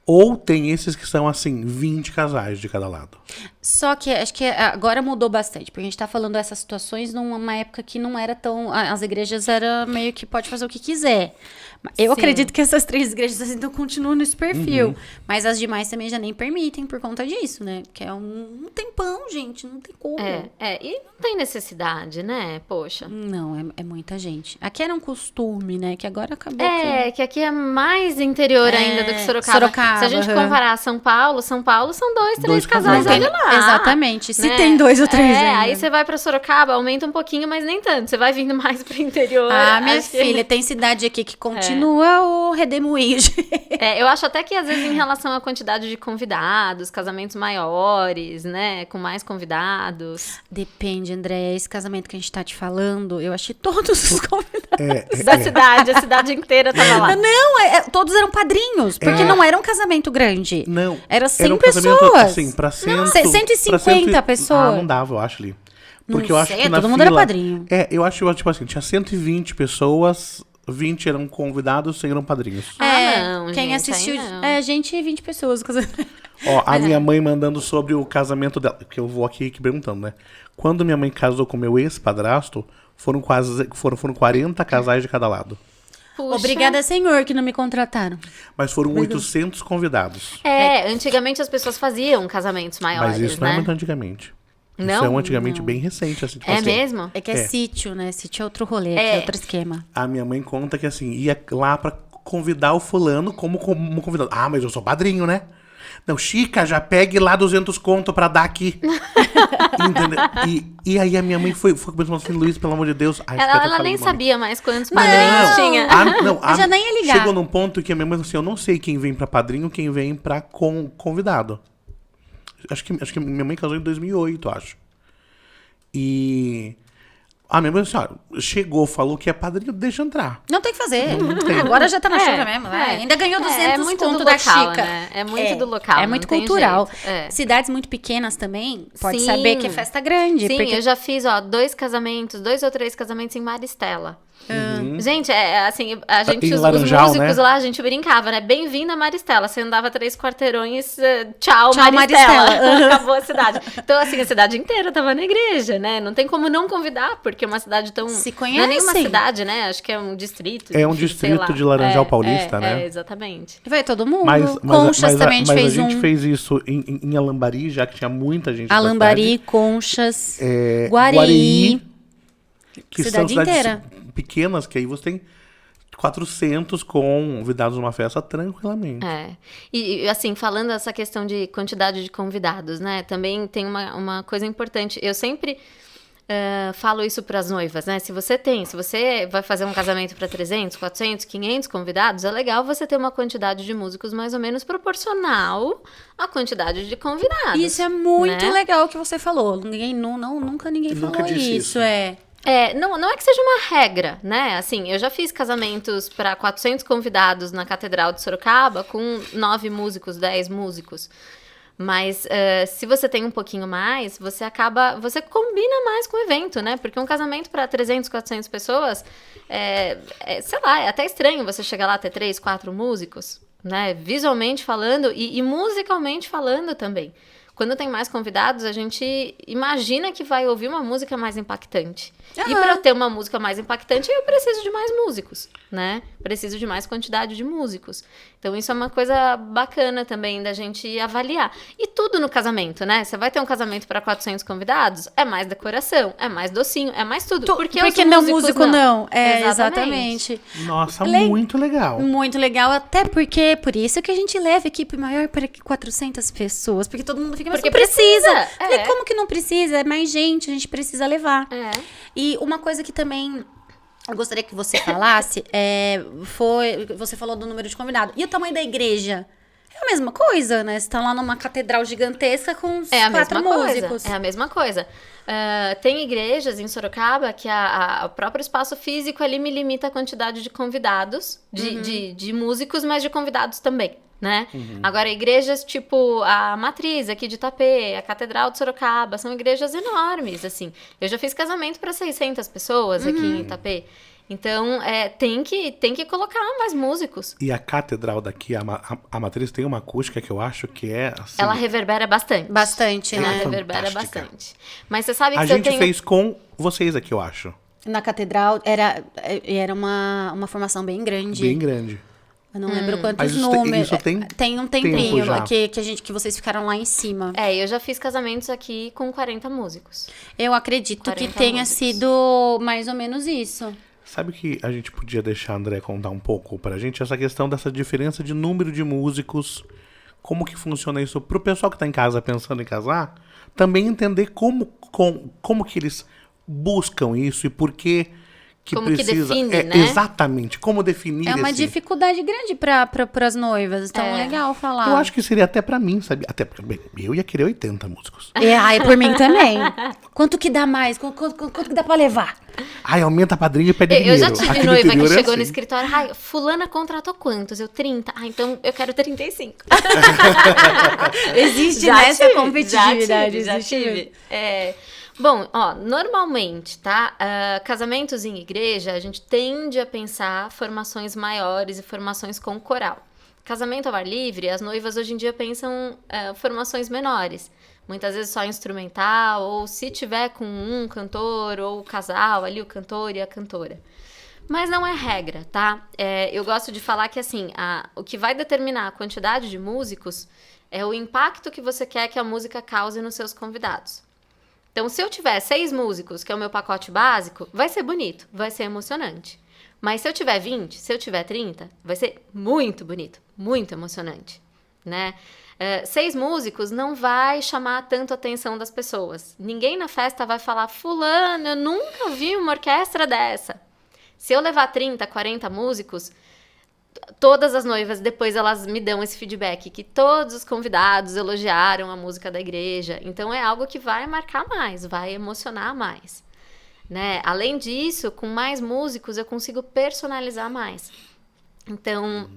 Ou tem esses que são, assim, 20 casais de cada lado. Só que acho que agora mudou bastante, porque a gente tá falando dessas situações numa época que não era tão. As igrejas era meio que pode fazer o que quiser. Eu Sim. acredito que essas 3 igrejas ainda continuam nesse perfil. Mas as demais também já nem permitem por conta disso, né? Porque é um tempão, gente. Não tem como. E não tem necessidade, né? Poxa. Não, é muita gente. Aqui era um costume, né? Que agora acabou. Que... Que aqui é mais interior ainda do que Sorocaba. Sorocaba, Se a gente aham. comparar São Paulo são 2, 3 casais, casais, olha lá. Exatamente. Se Né? tem 2 ou 3 ainda. Aí você vai pra Sorocaba, aumenta um pouquinho, mas nem tanto. Você vai vindo mais pro interior. Minha acho que- filha, tem cidade aqui que continua o redemoinho. Eu acho até que às vezes em relação à quantidade de convidados, casamentos maiores, né? Com mais convidados. Depende, André. Esse casamento que a gente tá te falando, eu achei todos os convidados. Da cidade, a cidade inteira tava lá. Não, todos eram padrinhos, porque não era um casamento grande. Não. Era 100 um casamento, pessoas. assim, pra cento, 150 pessoas. Não dava, eu acho ali. Não Porque eu acho sei, que na todo mundo era fila- padrinho. Eu acho, tipo assim, tinha 120 pessoas, 20 eram convidados, 100 eram padrinhos. Não, Quem gente, assistiu. aí não. Gente e 20 pessoas. Ó, a minha mãe mandando sobre o casamento dela, que eu vou aqui perguntando, né? Quando minha mãe casou com meu ex-padrasto, foram 40 casais de cada lado. Puxa. Obrigada, senhor, que não me contrataram. Mas foram 800 convidados. Antigamente as pessoas faziam casamentos maiores, Mas isso não é né? muito antigamente. Isso Não? é um antigamente bem recente, assim. Tipo É assim, mesmo? É que é sítio, né? Sítio é outro rolê, aqui é outro esquema. A minha mãe conta que, assim, ia lá pra convidar o fulano como convidado. Ah, mas eu sou padrinho, né? Não, Chica, já pegue lá 200 conto pra dar aqui. Entendeu? E aí a minha mãe foi pensando assim, Luiz, pelo amor de Deus. Ai, Ela nem sabia mais quantos padrinhos tinha. Eu já nem ia ligar. Chegou num ponto que a minha mãe falou assim, eu não sei quem vem pra padrinho, quem vem pra convidado. Acho que minha mãe casou em 2008, acho. E a minha mãe assim, ó, chegou, falou que é padrinho, deixa entrar. Não tem que fazer. Agora já tá na chuva mesmo. Ainda ganhou 200 muito conto do da local, Chica. né? É muito do local, É não muito tem cultural. jeito. É. Cidades muito pequenas também, pode Sim. saber que é festa grande. Sim, porque eu já fiz, 2 ou 3 casamentos em Maristela. Gente, assim, Em os Laranjal, músicos né? lá, a gente brincava, né? Bem-vinda a Maristela. Você andava 3 quarteirões, tchau, Tchau, Maristela. Maristela. Acabou a cidade. Então, assim, a cidade inteira tava na igreja, né? Não tem como não convidar, porque é uma cidade tão... Se Não é nem uma conhecem. cidade, né? Acho que é um distrito. É um sei distrito lá. de Laranjal Paulista, né? Exatamente. vai todo mundo. Mas Conchas também a gente fez a gente um. fez isso em Alambari, já que tinha muita gente da Alambari, Conchas, cidade. Guareí. Que Cidade são cidades inteira. pequenas, que aí você tem 400 convidados numa festa tranquilamente. E assim, falando essa questão de quantidade de convidados, né? Também tem uma coisa importante. Eu sempre falo isso para as noivas, né? Se você vai fazer um casamento para 300, 400, 500 convidados, é legal você ter uma quantidade de músicos mais ou menos proporcional à quantidade de convidados. Isso é muito né? legal que você falou. Nunca ninguém Nunca falou disse isso. isso. Não é que seja uma regra, né? Assim, eu já fiz casamentos para 400 convidados na Catedral de Sorocaba com 9 músicos, 10 músicos. Mas se você tem um pouquinho mais, você combina mais com o evento, né? Porque um casamento para 300, 400 pessoas, sei lá, é até estranho você chegar lá ter 3, 4 músicos, né? Visualmente falando e musicalmente falando também. Quando tem mais convidados, a gente imagina que vai ouvir uma música mais impactante. E para eu ter uma música mais impactante, eu preciso de mais músicos, né? Preciso de mais quantidade de músicos. Então, isso é uma coisa bacana também da gente avaliar. E tudo no casamento, né? Você vai ter um casamento para 400 convidados, é mais decoração, é mais docinho, é mais tudo. Porque os meu músicos músico não. Exatamente. Nossa, muito legal. Muito legal, até porque por isso que a gente leva equipe maior para 400 pessoas, porque todo mundo fica, mas Porque não precisa. precisa. Falei, como que não precisa? É mais gente, a gente precisa levar. E uma coisa que também eu gostaria que você falasse, você falou do número de convidados. E o tamanho da igreja? É a mesma coisa, né? Você tá lá numa catedral gigantesca com 4 músicos. É a mesma coisa. Tem igrejas em Sorocaba que o próprio espaço físico ali me limita a quantidade de convidados, de músicos, mas de convidados também, né? Agora, igrejas tipo a Matriz aqui de Itapê, a Catedral de Sorocaba, são igrejas enormes, assim. Eu já fiz casamento para 600 pessoas aqui em Itapê. Então, tem que colocar mais músicos. E a catedral daqui, a Matriz, tem uma acústica que eu acho que é assim... Ela reverbera bastante. Bastante, Ela né? reverbera fantástica. bastante. Mas você sabe que A eu gente tenho... fez com vocês aqui, eu acho. Na catedral era uma formação bem grande. Bem grande. Eu não lembro quantos Mas números. isso tem um tempo tempinho já. que vocês ficaram lá em cima. eu já fiz casamentos aqui com 40 músicos. Eu acredito que 40 tenha músicos. sido mais ou menos isso. Sabe que a gente podia deixar a André contar um pouco pra gente essa questão dessa diferença de número de músicos, como que funciona isso pro pessoal que tá em casa pensando em casar, também entender como que eles buscam isso e por que Como que precisa. define, né? Exatamente, como definir É uma esse... dificuldade grande para as noivas. Então é legal falar. Eu acho que seria até pra mim, sabe? Até porque bem, eu ia querer 80 músicos. Ai, por mim também. Quanto que dá mais? Quanto que dá pra levar? Ai, aumenta a padrinha e pede Eu dinheiro. já tive Aqui no noiva que interior é chegou assim. no escritório. Ai, fulana contratou quantos? Eu 30. Então eu quero 35. Existe Já nessa tive, competitividade. Já tive. Bom, normalmente, tá? Casamentos em igreja, a gente tende a pensar formações maiores e formações com coral. Casamento ao ar livre, as noivas hoje em dia pensam formações menores. Muitas vezes só instrumental, ou se tiver com um cantor, ou o casal ali, o cantor e a cantora. Mas não é regra, tá? Eu gosto de falar que, assim, o que vai determinar a quantidade de músicos é o impacto que você quer que a música cause nos seus convidados. Então, se eu tiver 6 músicos, que é o meu pacote básico, vai ser bonito, vai ser emocionante. Mas se eu tiver 20, se eu tiver 30, vai ser muito bonito, muito emocionante, né? 6 músicos não vai chamar tanto a atenção das pessoas. Ninguém na festa vai falar, fulano, eu nunca vi uma orquestra dessa. Se eu levar 30, 40 músicos, todas as noivas, depois elas me dão esse feedback, que todos os convidados elogiaram a música da igreja. Então, é algo que vai marcar mais, vai emocionar mais, né? Além disso, com mais músicos, eu consigo personalizar mais. Então,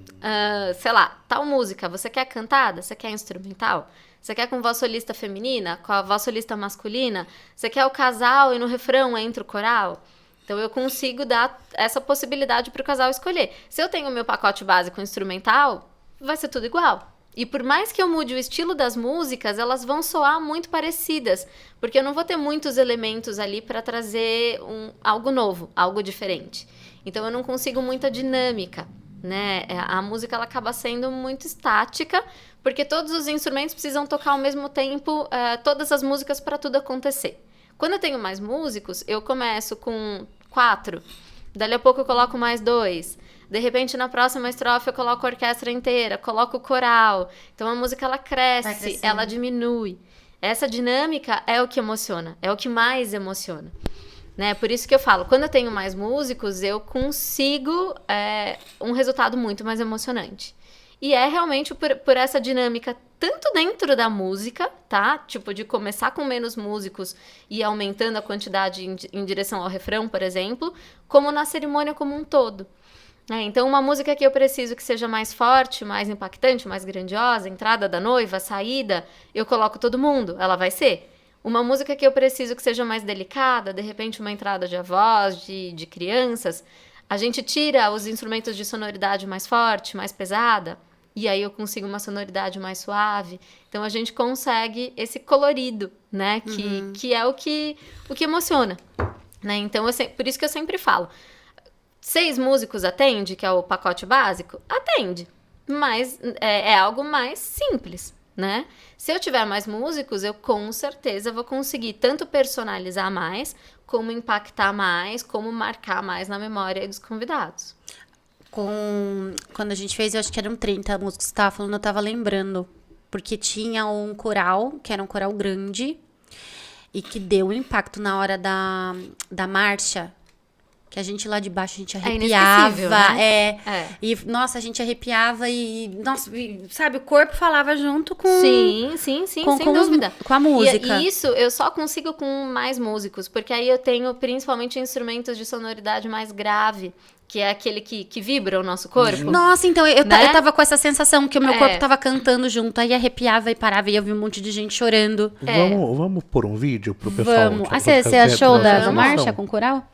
sei lá, tal música, você quer cantada? Você quer instrumental? Você quer com voz solista feminina? Com a voz solista masculina? Você quer o casal e no refrão entra o coral? Então, eu consigo dar essa possibilidade para o casal escolher. Se eu tenho o meu pacote básico instrumental, vai ser tudo igual. E por mais que eu mude o estilo das músicas, elas vão soar muito parecidas, porque eu não vou ter muitos elementos ali para trazer algo novo, algo diferente. Então, eu não consigo muita dinâmica, né? A música ela acaba sendo muito estática, porque todos os instrumentos precisam tocar ao mesmo tempo, todas as músicas para tudo acontecer. Quando eu tenho mais músicos, eu começo com 4, dali a pouco eu coloco mais 2, de repente na próxima estrofe eu coloco a orquestra inteira, coloco o coral, então a música ela cresce, ela diminui, Essa dinâmica é o que emociona, é o que mais emociona. Né? Por isso que eu falo, quando eu tenho mais músicos, eu consigo um resultado muito mais emocionante. E é realmente por essa dinâmica, tanto dentro da música, tá? Tipo, de começar com menos músicos e aumentando a quantidade em direção ao refrão, por exemplo, como na cerimônia como um todo. Então, uma música que eu preciso que seja mais forte, mais impactante, mais grandiosa, entrada da noiva, saída, eu coloco todo mundo, ela vai ser. Uma música que eu preciso que seja mais delicada, de repente uma entrada de avós, de crianças, a gente tira os instrumentos de sonoridade mais forte, mais pesada, e aí eu consigo uma sonoridade mais suave. Então a gente consegue esse colorido, né? Que é o que emociona. Né? Então, por isso que eu sempre falo, 6 músicos atende, que é o pacote básico? Atende, mas é algo mais simples. Né? Se eu tiver mais músicos, eu com certeza vou conseguir tanto personalizar mais, como impactar mais, como marcar mais na memória dos convidados. Quando a gente fez, eu acho que eram 30 músicos que você estava falando, eu estava lembrando. Porque tinha um coral, que era um coral grande, e que deu um impacto na hora da marcha. Que a gente lá de baixo, a gente arrepiava. Né? E, nossa, a gente arrepiava nossa, sabe, o corpo falava junto com... Sim, sem dúvida. Com a música. E isso eu só consigo com mais músicos, porque aí eu tenho principalmente instrumentos de sonoridade mais grave, que é aquele que vibra o nosso corpo. Nossa, então, eu né? tava com essa sensação que o meu corpo tava cantando junto, aí arrepiava e parava, e eu vi um monte de gente chorando. Vamos pôr um vídeo pro pessoal? Vamos. Você achou da marcha com coral?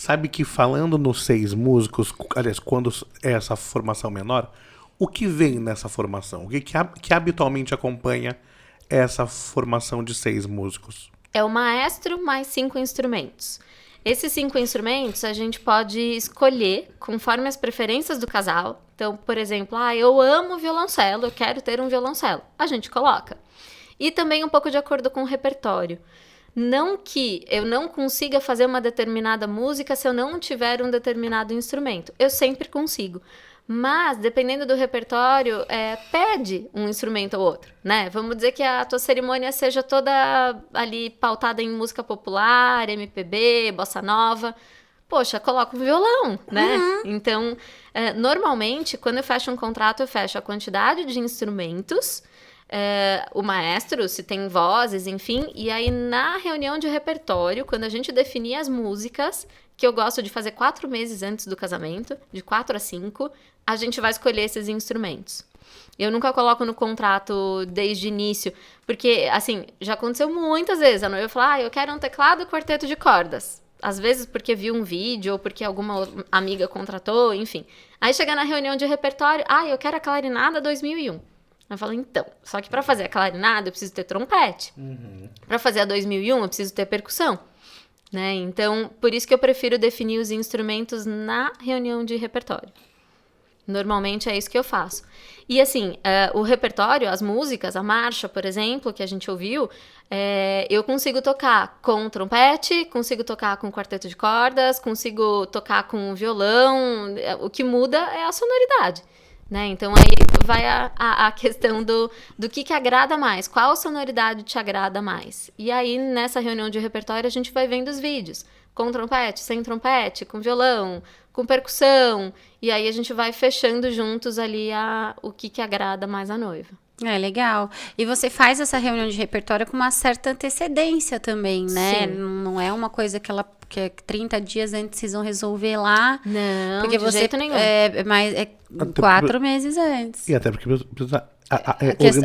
Sabe que falando nos 6 músicos, aliás, quando é essa formação menor, o que vem nessa formação? O que habitualmente acompanha essa formação de 6 músicos? É o maestro mais 5 instrumentos. Esses 5 instrumentos a gente pode escolher conforme as preferências do casal. Então, por exemplo, eu amo violoncelo, eu quero ter um violoncelo. A gente coloca. E também um pouco de acordo com o repertório. Não que eu não consiga fazer uma determinada música se eu não tiver um determinado instrumento. Eu sempre consigo. Mas, dependendo do repertório, pede um instrumento ou outro, né? Vamos dizer que a tua cerimônia seja toda ali pautada em música popular, MPB, bossa nova. Poxa, coloca um violão, né? Então, normalmente, quando eu fecho um contrato, eu fecho a quantidade de instrumentos, o maestro, se tem vozes, enfim. E aí, na reunião de repertório, quando a gente definir as músicas, que eu gosto de fazer 4 meses antes do casamento, de 4 a 5, a gente vai escolher esses instrumentos. Eu nunca coloco no contrato desde o início, porque, assim, já aconteceu muitas vezes. A noiva fala, eu quero um teclado e quarteto de cordas. Às vezes porque viu um vídeo ou porque alguma amiga contratou, enfim. Aí chega na reunião de repertório, eu quero a clarinada 2001. Eu falo, então, só que para fazer a clarinada eu preciso ter trompete. Para fazer a 2001 eu preciso ter percussão. Né? Então, por isso que eu prefiro definir os instrumentos na reunião de repertório. Normalmente é isso que eu faço. E assim, o repertório, as músicas, a marcha, por exemplo, que a gente ouviu, eu consigo tocar com trompete, consigo tocar com quarteto de cordas, consigo tocar com violão. O que muda é a sonoridade. Né? Então, aí vai a questão do que agrada mais. Qual sonoridade te agrada mais? E aí, nessa reunião de repertório, a gente vai vendo os vídeos. Com trompete, sem trompete, com violão, com percussão. E aí, a gente vai fechando juntos ali o que agrada mais a noiva. Legal. E você faz essa reunião de repertório com uma certa antecedência também, né? Sim. Não é uma coisa que 30 dias antes vocês vão resolver lá. Não, porque de você jeito nenhum. É 4 meses antes. E até porque precisa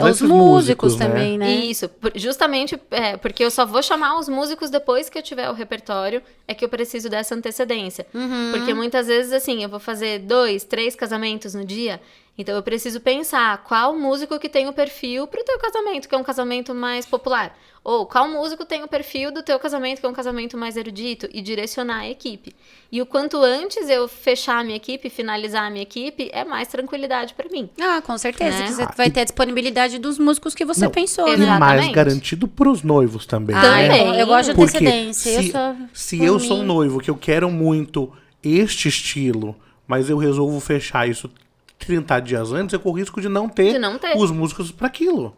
Os músicos também, né? Isso, justamente porque eu só vou chamar os músicos depois que eu tiver o repertório, é que eu preciso dessa antecedência. Porque muitas vezes, assim, eu vou fazer 2, 3 casamentos no dia, então eu preciso pensar qual músico que tem o perfil pro teu casamento, que é um casamento mais popular. Ou qual músico tem o perfil do teu casamento, que é um casamento mais erudito, e direcionar a equipe. E o quanto antes eu fechar a minha equipe, finalizar a minha equipe, é mais tranquilidade pra mim. Com certeza. Né? Que você vai ter a disponibilidade dos músicos que você pensou, E né? Exatamente. mais garantido pros noivos também. Também. Eu gosto de Porque antecedência. se eu sou um noivo que eu quero muito este estilo, mas eu resolvo fechar isso 30 dias antes, eu corro risco de não ter os músicos para aquilo.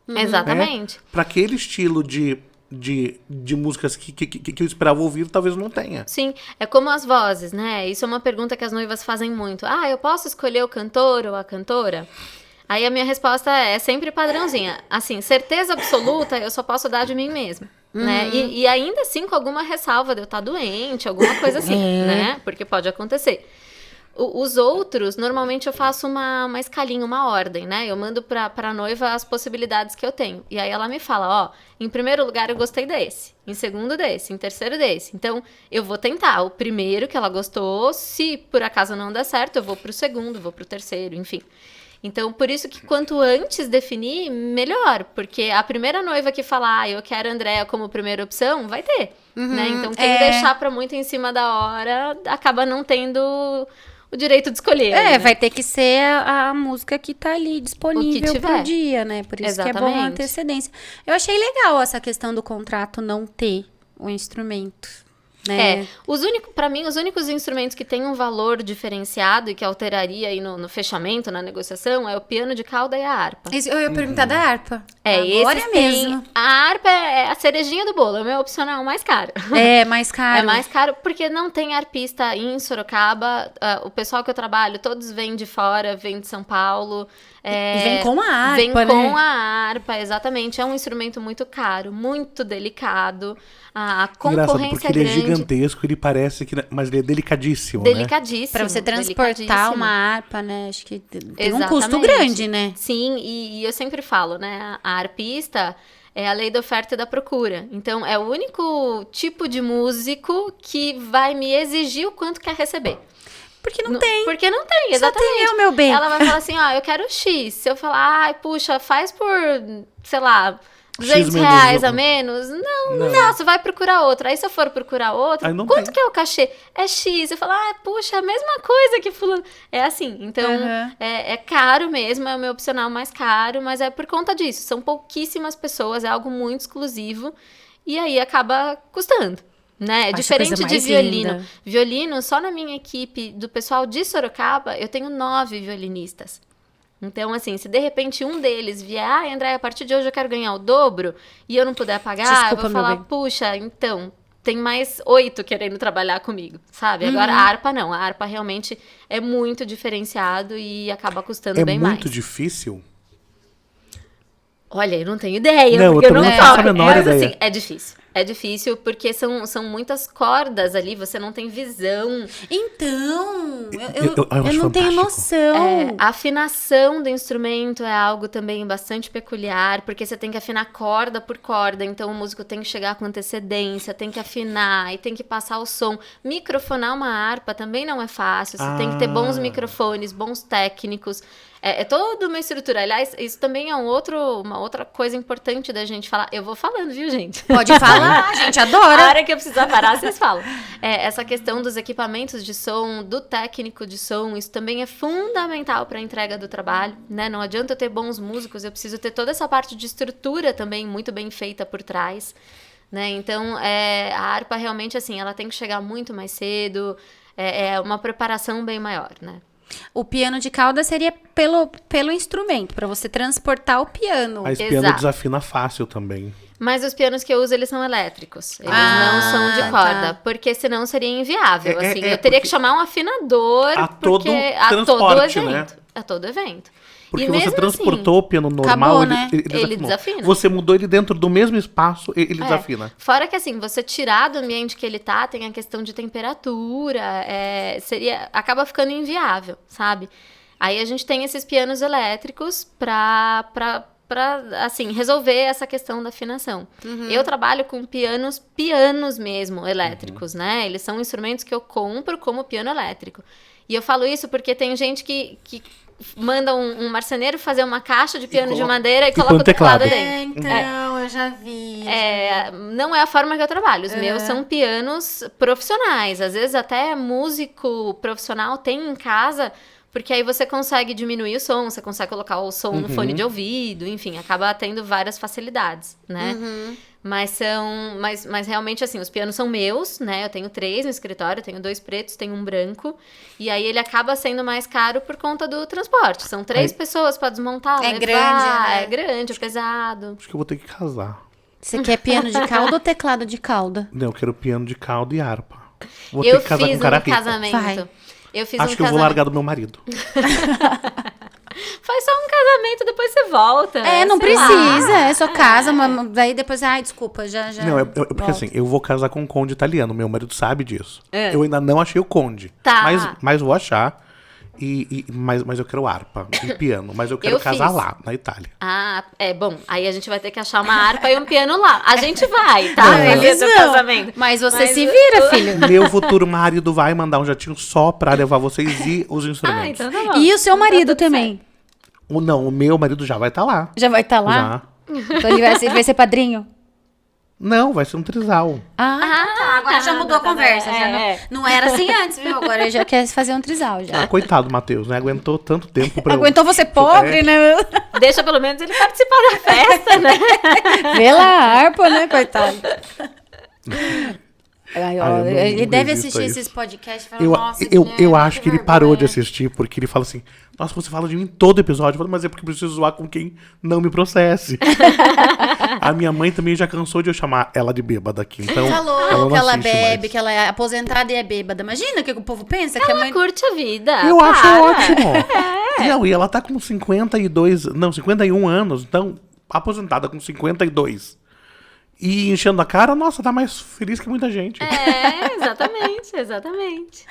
Exatamente. Para aquele estilo de músicas que eu esperava ouvir, talvez não tenha. Sim, é como as vozes, né? Isso é uma pergunta que as noivas fazem muito. Eu posso escolher o cantor ou a cantora? Aí a minha resposta é sempre padrãozinha. Assim, certeza absoluta eu só posso dar de mim mesma. Né? E ainda assim com alguma ressalva de eu estar doente, alguma coisa assim, né? Porque pode acontecer. Os outros, normalmente eu faço uma escalinha, uma ordem, né? Eu mando pra noiva as possibilidades que eu tenho. E aí ela me fala, em primeiro lugar eu gostei desse, em segundo desse, em terceiro desse. Então, eu vou tentar o primeiro que ela gostou, se por acaso não der certo, eu vou pro segundo, vou pro terceiro, enfim. Então, por isso que quanto antes definir, melhor. Porque a primeira noiva que falar, eu quero a Andréa como primeira opção, vai ter, né? Então, quem deixar pra muito em cima da hora, acaba não tendo o direito de escolher. Né? Vai ter que ser a música que tá ali disponível pro dia, né? Por isso que é bom a antecedência. Eu achei legal essa questão do contrato não ter o instrumento. Né? Para mim, os únicos instrumentos que têm um valor diferenciado e que alteraria aí no fechamento, na negociação, é o piano de cauda e a harpa. Isso, eu ia perguntar da harpa. Agora é mesmo. A harpa é a cerejinha do bolo, é o meu opcional mais caro. É mais caro. É mais caro porque não tem harpista em Sorocaba. O pessoal que eu trabalho, todos vêm de fora, vêm de São Paulo. E vem com a harpa, Vem né? com a harpa, exatamente. É um instrumento muito caro, muito delicado. A concorrência porque é ele grande. É gigantesco, ele parece que... Mas ele é delicadíssimo, Delicadíssimo. Pra você transportar uma harpa, né? Acho que tem um Exatamente. custo grande, né? Sim, e eu sempre falo, né? A harpista, É a lei da oferta e da procura. Então, é o único tipo de músico que vai me exigir o quanto quer receber. Porque não tem. Porque não tem, Só exatamente. tem eu, meu bem. Ela vai falar assim, eu quero X. Se eu falar, ai, puxa, faz por, sei lá, R$200 menos a menos. Não, você vai procurar outra. Aí se eu for procurar outra, Aí não quanto tem. que é o cachê? É X. Eu falo, puxa, é a mesma coisa que fulano. É assim, então Uhum. é caro mesmo, é o meu opcional mais caro, mas é por conta disso. São pouquíssimas pessoas, é algo muito exclusivo. E aí acaba custando. Né? Acho a Diferente coisa de mais violino. linda. Violino, só na minha equipe do pessoal de Sorocaba, eu tenho 9 violinistas. Então, assim, se de repente um deles vier, André, a partir de hoje eu quero ganhar o dobro, e eu não puder pagar, Desculpa, eu vou meu falar, bem. puxa, então, tem mais 8 querendo trabalhar comigo, sabe? Agora, a harpa não. A harpa realmente é muito diferenciado e acaba custando É bem mais. muito difícil. Olha, eu não tenho ideia, Não, porque eu eu não também não faço a toco. menor Mas ideia. assim, é difícil. É difícil porque são muitas cordas ali, você não tem visão. Então, Eu acho não tenho fantástico. noção. A afinação do instrumento é algo também bastante peculiar, porque você tem que afinar corda por corda, então o músico tem que chegar com antecedência, tem que afinar e tem que passar o som. Microfonar uma harpa também não é fácil, você tem que ter bons microfones, bons técnicos. É toda uma estrutura. Aliás, isso também é uma outra coisa importante da gente falar. Eu vou falando, viu, gente? Pode falar, a gente A adora. hora que eu precisar parar, vocês falam. Essa questão dos equipamentos de som, do técnico de som, isso também é fundamental para a entrega do trabalho, né? Não adianta eu ter bons músicos, eu preciso ter toda essa parte de estrutura também muito bem feita por trás, né? Então, a harpa realmente, assim, ela tem que chegar muito mais cedo, é uma preparação bem maior, né? O piano de cauda seria pelo instrumento, pra você transportar o piano. Mas piano Exato. desafina fácil também. Mas os pianos que eu uso, eles são elétricos. Eles Ah, não são de corda. tá. Porque senão seria inviável, É, assim. é, Eu teria porque que chamar um afinador. a todo porque a todo transporte, evento. né? A todo evento. Porque E você mesmo transportou o piano normal, acabou, né? ele Ele desafinou. desafina. Você mudou ele dentro do mesmo espaço, ele desafina. Fora que, assim, você tirar do ambiente que ele tá, tem a questão de temperatura, acaba ficando inviável, sabe? Aí a gente tem esses pianos elétricos pra assim, resolver essa questão da afinação. Eu trabalho com pianos mesmo, elétricos, né? Eles são instrumentos que eu compro como piano elétrico. E eu falo isso porque tem gente que manda um marceneiro fazer uma caixa de piano de madeira e coloca põe o teclado teclado. dentro. Então, eu já vi. Não é a forma que eu trabalho. Os meus são pianos profissionais. Às vezes até músico profissional tem em casa, porque aí você consegue diminuir o som, você consegue colocar o som no fone de ouvido, enfim, acaba tendo várias facilidades, né? Mas realmente, assim, os pianos são meus, né? Eu tenho 3 no escritório, eu tenho 2 pretos, tenho um branco. E aí ele acaba sendo mais caro por conta do transporte. São 3 pessoas para desmontar, É levar. grande, né? É grande, é pesado. Acho que eu vou ter que casar. Você quer piano de cauda ou teclado de cauda? Não, eu quero piano de cauda e harpa. Vou Eu ter que casar com fiz um cara um rico. casamento. Vai. Eu fiz Acho um que eu vou casamento. largar do meu marido. Faz só um casamento, depois você volta. Não sei lá. precisa, é só casa, mas daí depois, desculpa, já. Não, porque assim, eu vou casar com um conde italiano. Meu marido sabe disso. É. Eu ainda não achei o conde. Tá. Mas vou achar. Mas eu quero harpa e piano. Mas eu quero Eu casar fiz. lá, na Itália. Bom, aí a gente vai ter que achar uma harpa e um piano lá. A gente vai, tá? É. Eles Beleza, vão. casamento. Mas você Mas se o- vira, filho. Meu futuro marido vai mandar um jatinho só pra levar vocês e os instrumentos. Então tá bom. E o seu marido Tá tudo também. Não, o meu marido já vai estar lá. Já vai estar lá? Já. Então ele vai ser padrinho? Não, vai ser um trisal. Tá. Agora já mudou a conversa. Já é. não era assim antes, viu? Agora ele já quer fazer um trisal já. Ah, coitado, Matheus, né? Aguentou tanto tempo pra Aguentou você pobre, né? Deixa pelo menos ele participar da festa, né? Vê lá a harpa, né, coitado? Ai, eu não ele deve resisto assistir a isso. esses podcasts e falar, nossa, Eu Guilherme, acho que ele vergonha. parou de assistir, porque ele fala assim, nossa, você fala de mim em todo episódio. Eu falo, mas é porque eu preciso zoar com quem não me processe. A minha mãe também já cansou de eu chamar ela de bêbada aqui. Então, Falou não que ela assiste bebe, mais. que ela é aposentada e é bêbada. Imagina o que o povo pensa, que a Ela mãe... curte a vida. Eu acho para. ótimo. Não, e ela tá com 51 anos, então, aposentada com 52. E enchendo a cara, nossa, tá mais feliz que muita gente. Exatamente.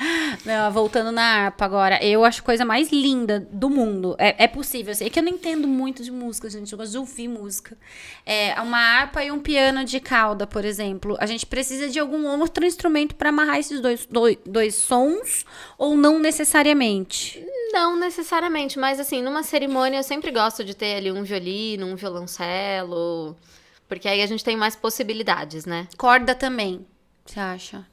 Não, voltando na harpa agora, eu acho a coisa mais linda do mundo. É possível, eu sei que eu não entendo muito de música, gente, eu gosto de ouvir música. Uma harpa e um piano de cauda, por exemplo. A gente precisa de algum outro instrumento para amarrar esses dois sons ou não necessariamente? Não necessariamente, mas assim, numa cerimônia eu sempre gosto de ter ali um violino, um violoncelo, porque aí a gente tem mais possibilidades, né? Corda também, você acha?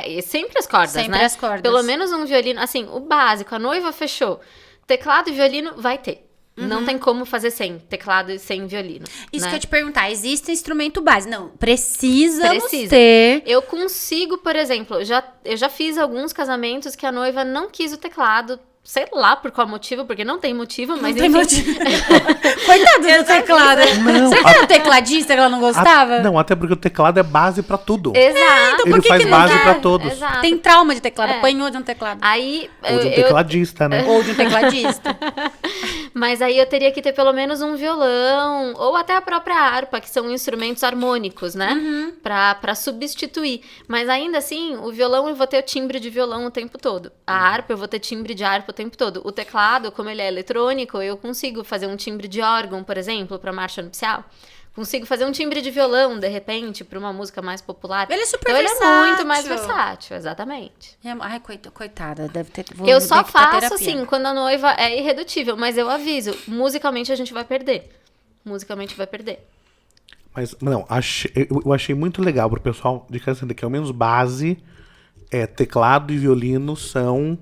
E sempre as cordas, Sempre né? as cordas. Pelo menos um violino, assim, o básico, a noiva fechou. Teclado e violino vai ter. Não tem como fazer sem teclado e sem violino. Isso né? que eu ia te perguntar, existe instrumento base? Não, precisa Precisa. ter. Eu consigo, por exemplo, eu já fiz alguns casamentos que a noiva não quis o teclado, sei lá por qual motivo, porque não tem motivo, mas Não tem enfim. motivo. Coitado do teclado. Não, Será que era o tecladista que ela não gostava? Não, até porque o teclado é base pra tudo. Exato. Ele faz que base não pra dá? todos. Exato. Tem trauma de teclado, É. apanhou de um teclado. Aí, Ou de um tecladista, né? Ou de um tecladista. mas aí eu teria que ter pelo menos um violão, ou até a própria harpa, que são instrumentos harmônicos, né? Pra substituir. Mas ainda assim, o violão eu vou ter o timbre de violão o tempo todo. A harpa eu vou ter timbre de harpa o tempo todo. O teclado, como ele é eletrônico, eu consigo fazer um timbre de órgão, por exemplo, pra marcha nupcial. Consigo fazer um timbre de violão, de repente, pra uma música mais popular. Ele é super então, versátil. ele é muito mais versátil, exatamente. Ai, coitada, deve ter. Eu só deve ter faço terapia. assim, quando a noiva é irredutível, mas eu aviso, musicalmente a gente vai perder. Musicalmente vai perder. Mas, não, eu achei muito legal pro pessoal de casa entender que ao menos base, teclado e violino são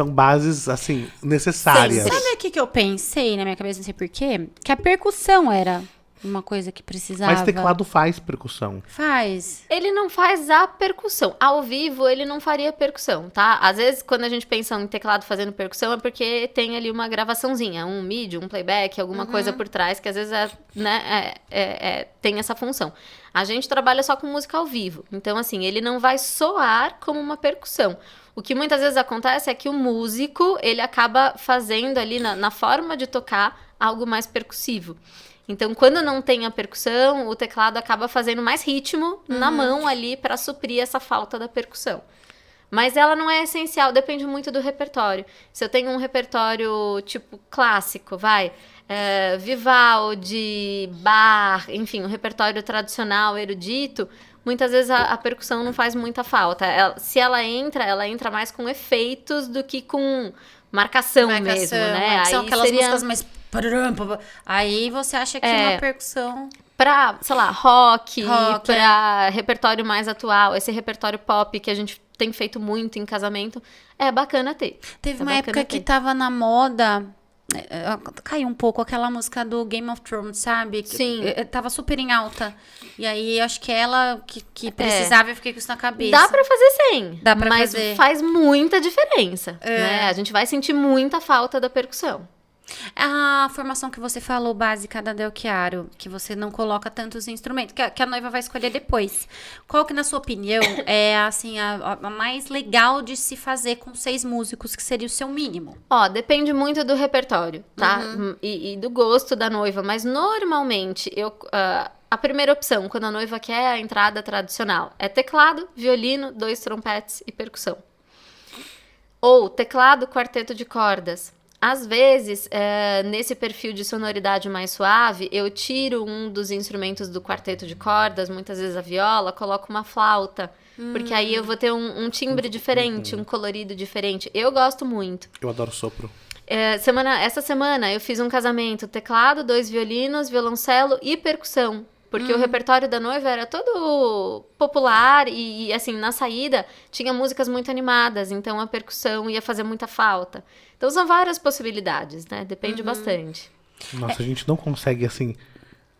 bases, assim, necessárias. Sabe o que eu pensei na minha cabeça, não sei porquê? Que a percussão era uma coisa que precisava. Mas teclado faz percussão. Faz. Ele não faz a percussão. Ao vivo, ele não faria percussão, tá? Às vezes, quando a gente pensa em teclado fazendo percussão, é porque tem ali uma gravaçãozinha, um MIDI, um playback, alguma coisa por trás, que às vezes tem essa função. A gente trabalha só com música ao vivo. Então, assim, ele não vai soar como uma percussão. O que muitas vezes acontece é que o músico, ele acaba fazendo ali, na forma de tocar, algo mais percussivo. Então, quando não tem a percussão, o teclado acaba fazendo mais ritmo na mão ali para suprir essa falta da percussão. Mas ela não é essencial, depende muito do repertório. Se eu tenho um repertório tipo clássico, Vivaldi, Bach, enfim, um repertório tradicional, erudito, muitas vezes a percussão não faz muita falta. Se ela entra mais com efeitos do que com marcação mesmo, né? São Aí aquelas seria... músicas mais... Aí você acha que uma percussão... Pra, sei lá, rock Rock, pra repertório mais atual, esse repertório pop que a gente tem feito muito em casamento, é bacana ter. Teve É uma bacana época que ter. tava na moda... Caiu um pouco aquela música do Game of Thrones, sabe? Sim. Tava super em alta. E aí, acho que ela que precisava, eu fiquei com isso na cabeça. Dá pra fazer sem, Dá pra mas fazer. faz muita diferença, né? A gente vai sentir muita falta da percussão. A formação que você falou, básica da Del Chiaro, que você não coloca tantos instrumentos, que a noiva vai escolher depois. Qual que, na sua opinião, é assim, a mais legal de se fazer com 6 músicos, que seria o seu mínimo? Ó, depende muito do repertório, tá? E do gosto da noiva, mas normalmente a primeira opção, quando a noiva quer a entrada tradicional, é teclado, violino, 2 trompetes e percussão. Ou teclado, quarteto de cordas. Às vezes, nesse perfil de sonoridade mais suave, eu tiro um dos instrumentos do quarteto de cordas, muitas vezes a viola, coloco uma flauta, porque aí eu vou ter um timbre diferente, um colorido diferente. Eu gosto muito. Eu adoro sopro. Essa semana eu fiz um casamento, teclado, 2 violinos, violoncelo e percussão. Porque o repertório da noiva era todo popular e, assim, na saída tinha músicas muito animadas, então a percussão ia fazer muita falta. Então são várias possibilidades, né? Depende bastante. Nossa, a gente não consegue, assim...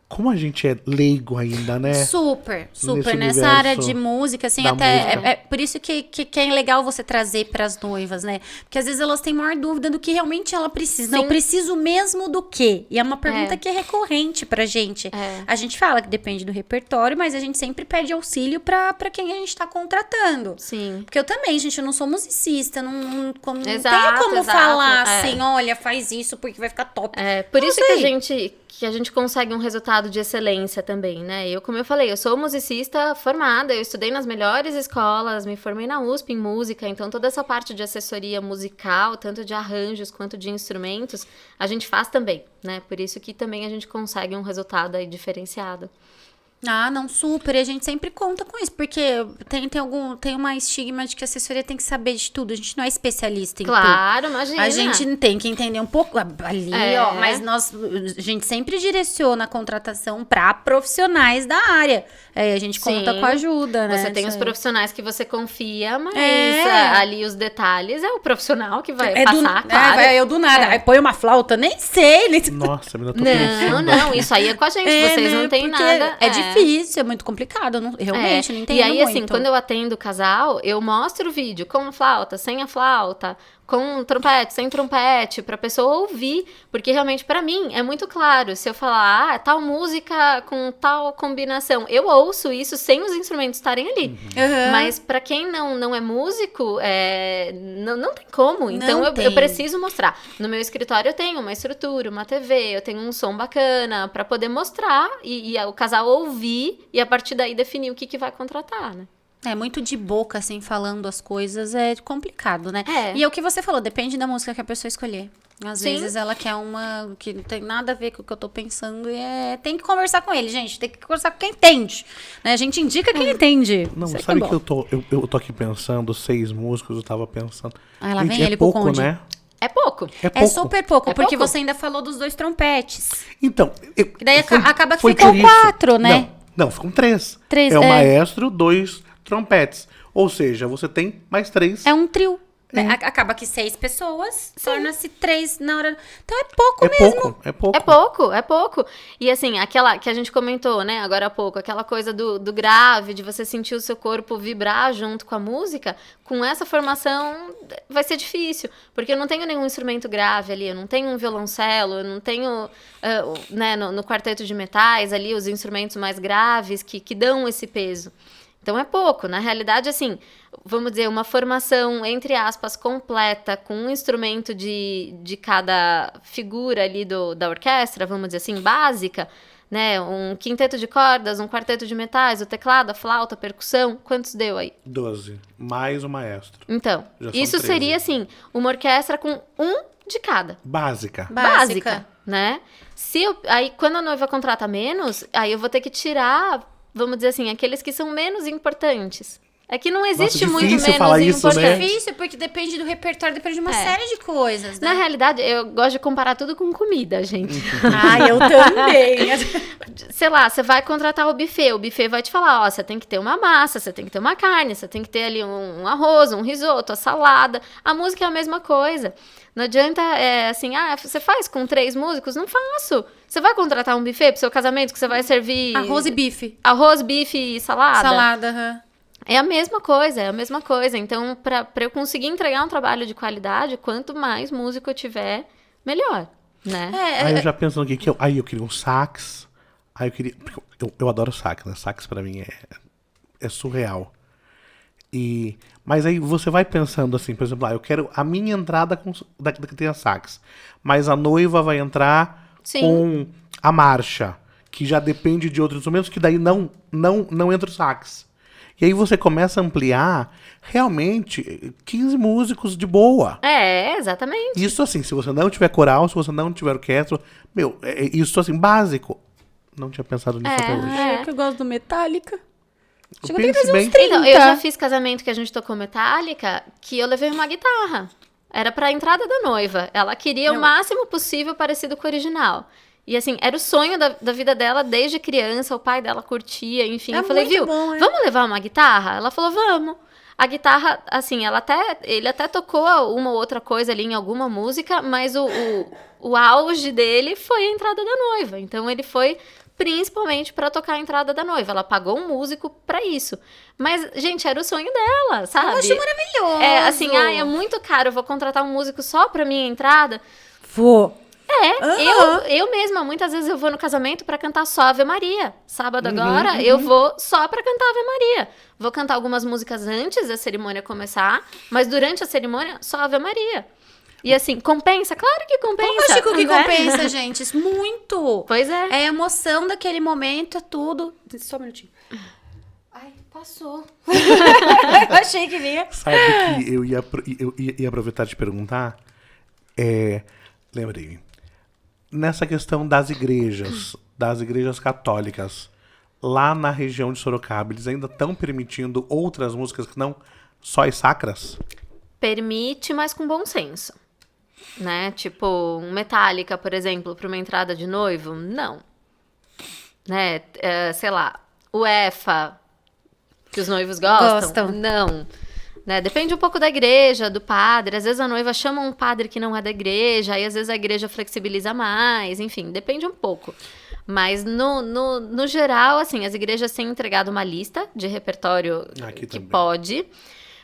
Como a gente é leigo ainda, né? Super Nesse nessa universo área de música, assim, da até música. é por isso que é legal você trazer para as noivas, né? Porque às vezes elas têm maior dúvida do que realmente ela precisa. Não, Sim. eu preciso mesmo do quê? E é uma pergunta que é recorrente pra gente. A gente fala que depende do repertório, mas a gente sempre pede auxílio pra quem a gente tá contratando. Sim. Porque eu também, gente, eu não sou musicista, não tenho Exato, como exato, falar é. assim, olha, faz isso porque vai ficar top. Por Não isso sei. que a gente consegue um resultado lado de excelência também, né? Como eu falei, eu sou musicista formada, eu estudei nas melhores escolas, me formei na USP em música, então toda essa parte de assessoria musical, tanto de arranjos quanto de instrumentos, a gente faz também, né? Por isso que também a gente consegue um resultado aí diferenciado. Ah, não, super. E a gente sempre conta com isso, porque tem uma estigma de que a assessoria tem que saber de tudo. A gente não é especialista em tudo. Claro, imagina. A gente tem que entender um pouco ali, ó. Mas a gente sempre direciona a contratação para profissionais da área. A gente conta com a ajuda, né? Você tem os profissionais que você confia, mas É. ali os detalhes é o profissional que vai passar, claro. Eu do nada. Aí põe uma flauta, nem sei. Nossa, menina, tô pensando. Não, isso aí é com a gente, vocês né, não têm porque nada. É difícil, é muito complicado. Realmente, não entendo E aí, muito. assim, quando eu atendo o casal, eu mostro o vídeo com a flauta, sem a flauta, com trompete, sem trompete, pra pessoa ouvir, porque realmente pra mim é muito claro, se eu falar, tal música com tal combinação, eu ouço isso sem os instrumentos estarem ali. Uhum. Mas pra quem não é músico, não tem como, então Não eu tem. preciso mostrar. No meu escritório eu tenho uma estrutura, uma TV, eu tenho um som bacana pra poder mostrar e o casal ouvir e a partir daí definir o que vai contratar, né? É muito de boca, assim, falando as coisas, é complicado, né? É. E é o que você falou, depende da música que a pessoa escolher. Às Sim. vezes ela quer uma que não tem nada a ver com o que eu tô pensando e tem que conversar com ele, gente. Tem que conversar com quem entende, né? A gente indica quem entende. Não, Isso sabe é que bom. eu tô aqui pensando, 6 músicos, eu tava pensando. Aí lá Gente, vem é ele pro pouco, Conde. né? É pouco. É É pouco. super pouco, É porque pouco? você ainda falou dos 2 trompetes. Então, Que daí acaba que foi ficam por isso. 4, né? Não, ficam 3. Três, é o é. maestro, 2 trompetes. Ou seja, você tem mais 3. É um trio. Né? Acaba que 6 pessoas, torna-se 3 na hora. Então é pouco mesmo. É pouco. É pouco. E assim, aquela que a gente comentou, né, agora há pouco, aquela coisa do grave, de você sentir o seu corpo vibrar junto com a música, com essa formação vai ser difícil, porque eu não tenho nenhum instrumento grave ali, eu não tenho um violoncelo, eu não tenho, né, no quarteto de metais ali, os instrumentos mais graves que dão esse peso. Então é pouco. Na realidade, assim, vamos dizer, uma formação, entre aspas, completa, com um instrumento de cada figura ali da orquestra, vamos dizer assim, básica, né? Um quinteto de cordas, um quarteto de metais, o teclado, a flauta, a percussão. Quantos deu aí? 12. Mais o maestro. Então, Já são isso 13. seria, assim, uma orquestra com um de cada. Básica. Básica, né? Aí, quando a noiva contrata menos, aí eu vou ter que tirar, vamos dizer assim, aqueles que são menos importantes. É que não existe Nossa, muito difícil menos falar isso, importante. né? É difícil, porque depende do repertório, depende de uma É. série de coisas, né? Na realidade, eu gosto de comparar tudo com comida, gente. Ah, eu também. Sei lá, você vai contratar o buffet vai te falar, ó, você tem que ter uma massa, você tem que ter uma carne, você tem que ter ali um arroz, um risoto, a salada. A música é a mesma coisa. Não adianta, assim, você faz com 3 músicos? Não faço. Você vai contratar um buffet pro seu casamento que você vai servir... Arroz e bife. Arroz, bife e salada? Salada, aham. É a mesma coisa, Então, pra eu conseguir entregar um trabalho de qualidade, quanto mais músico eu tiver, melhor, né? Aí eu já pensando aqui que eu queria um sax. Aí eu queria. Porque eu adoro sax, né? Sax pra mim é surreal. Mas aí você vai pensando assim, por exemplo, eu quero a minha entrada da que tenha sax. Mas a noiva vai entrar Sim. com a marcha, que já depende de outros instrumentos, que daí não entra o sax. E aí você começa a ampliar realmente 15 músicos de boa. Exatamente. Isso assim, se você não tiver coral, se você não tiver orquestra, isso assim, básico. Não tinha pensado nisso até hoje. É que eu gosto do Metallica. Eu pense bem. Então, eu já fiz casamento que a gente tocou Metallica, que eu levei uma guitarra. Era pra entrada da noiva. Ela queria o máximo possível parecido com o original. E assim, era o sonho da vida dela desde criança, o pai dela curtia, enfim. É Eu falei, muito viu, bom, vamos levar uma guitarra? Ela falou, vamos. A guitarra, assim, ele até tocou uma ou outra coisa ali em alguma música, mas o auge dele foi a entrada da noiva. Então ele foi principalmente pra tocar a entrada da noiva. Ela pagou um músico pra isso. Mas, gente, era o sonho dela, sabe? Eu acho maravilhoso. É assim, é muito caro, eu vou contratar um músico só pra minha entrada. Vou. Eu mesma, muitas vezes eu vou no casamento pra cantar só Ave Maria. Sábado agora, eu vou só pra cantar Ave Maria. Vou cantar algumas músicas antes da cerimônia começar, mas durante a cerimônia, só Ave Maria. E assim, compensa? Claro que compensa. Lógico que né? compensa, gente. Muito. Pois é. É a emoção daquele momento, é tudo. Só um minutinho. Ai, passou. Eu achei que vinha. Sabe que eu ia aproveitar de te perguntar? Lembrei. Nessa questão das igrejas católicas, lá na região de Sorocaba, eles ainda estão permitindo outras músicas que não só as sacras? Permite, mas com bom senso. Né? Tipo, um Metallica, por exemplo, para uma entrada de noivo? Não. Né? Sei lá, UEFA, que os noivos gostam? Não. Né? Depende um pouco da igreja, do padre. Às vezes a noiva chama um padre que não é da igreja, aí às vezes a igreja flexibiliza mais, enfim, depende um pouco. Mas no geral, assim, as igrejas têm entregado uma lista de repertório Aqui que também. pode,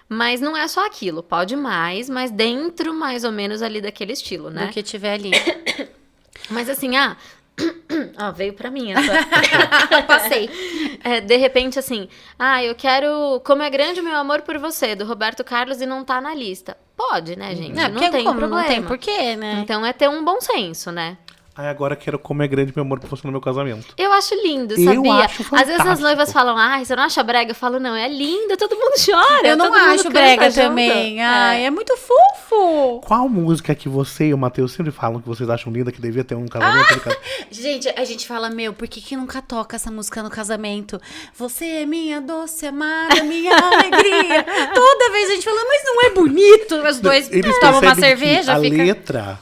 mas não é só aquilo, pode mais, mas dentro mais ou menos ali daquele estilo, né? Do que tiver ali. Mas assim, veio pra mim essa. Passei. De repente, assim, eu quero Como é Grande o Meu Amor por Você, do Roberto Carlos, e não tá na lista. Pode, né, gente? Não porque tem problema. Não tem porquê, né? Então é ter um bom senso, né? Aí agora quero Como é Grande Meu Amor por Você no meu casamento. Eu acho lindo, Eu sabia? acho Às vezes as fantástico. noivas falam, você não acha brega? Eu falo, não, é lindo, todo mundo chora. Eu não todo mundo acho canta brega junto. também. Ai, é muito fofo. Qual música que você e o Matheus sempre falam que vocês acham linda, que devia ter um casamento? Gente, a gente fala, por que nunca toca essa música no casamento? Você é minha doce amada, minha alegria. Toda vez a gente fala, mas não é bonito? Os dois Eles tomam uma percebem que cerveja, a fica... letra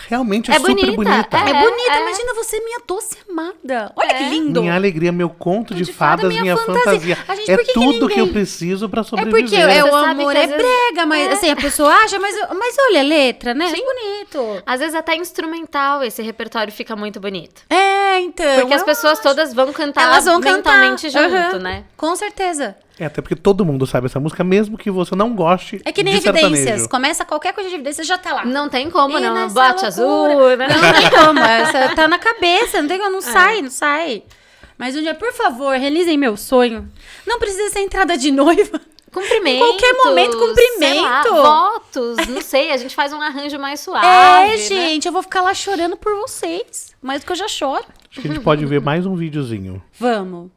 realmente é É super bonita, bonita. É bonita, imagina você, minha doce amada. Olha que lindo. Minha alegria, meu conto de de fada, fadas, minha minha fantasia. fantasia. A gente, É por que tudo que ninguém- eu preciso pra É sobreviver. porque Você o sabe amor que é às vezes- brega, mas assim, a pessoa acha, mas olha a letra, né? É bonito. Às vezes até instrumental esse repertório fica muito bonito. Então. Porque as pessoas todas vão cantar Elas vão mentalmente cantar. junto, Aham. né? Com certeza. Até porque todo mundo sabe essa música, mesmo que você não goste É que nem de evidências. sertanejo. Começa qualquer coisa de evidências, já tá lá. Não tem como, E não. nessa Boate loucura. azul, né? Não tem como. Essa tá na cabeça, não tem como, não sai. Mas um dia, por favor, realizem meu sonho. Não precisa ser entrada de noiva. Cumprimento. Em qualquer momento, cumprimento. Votos, não sei, a gente faz um arranjo mais suave. né? Gente, eu vou ficar lá chorando por vocês. Mais do que eu já choro. Acho que a gente pode ver mais um videozinho. Vamos.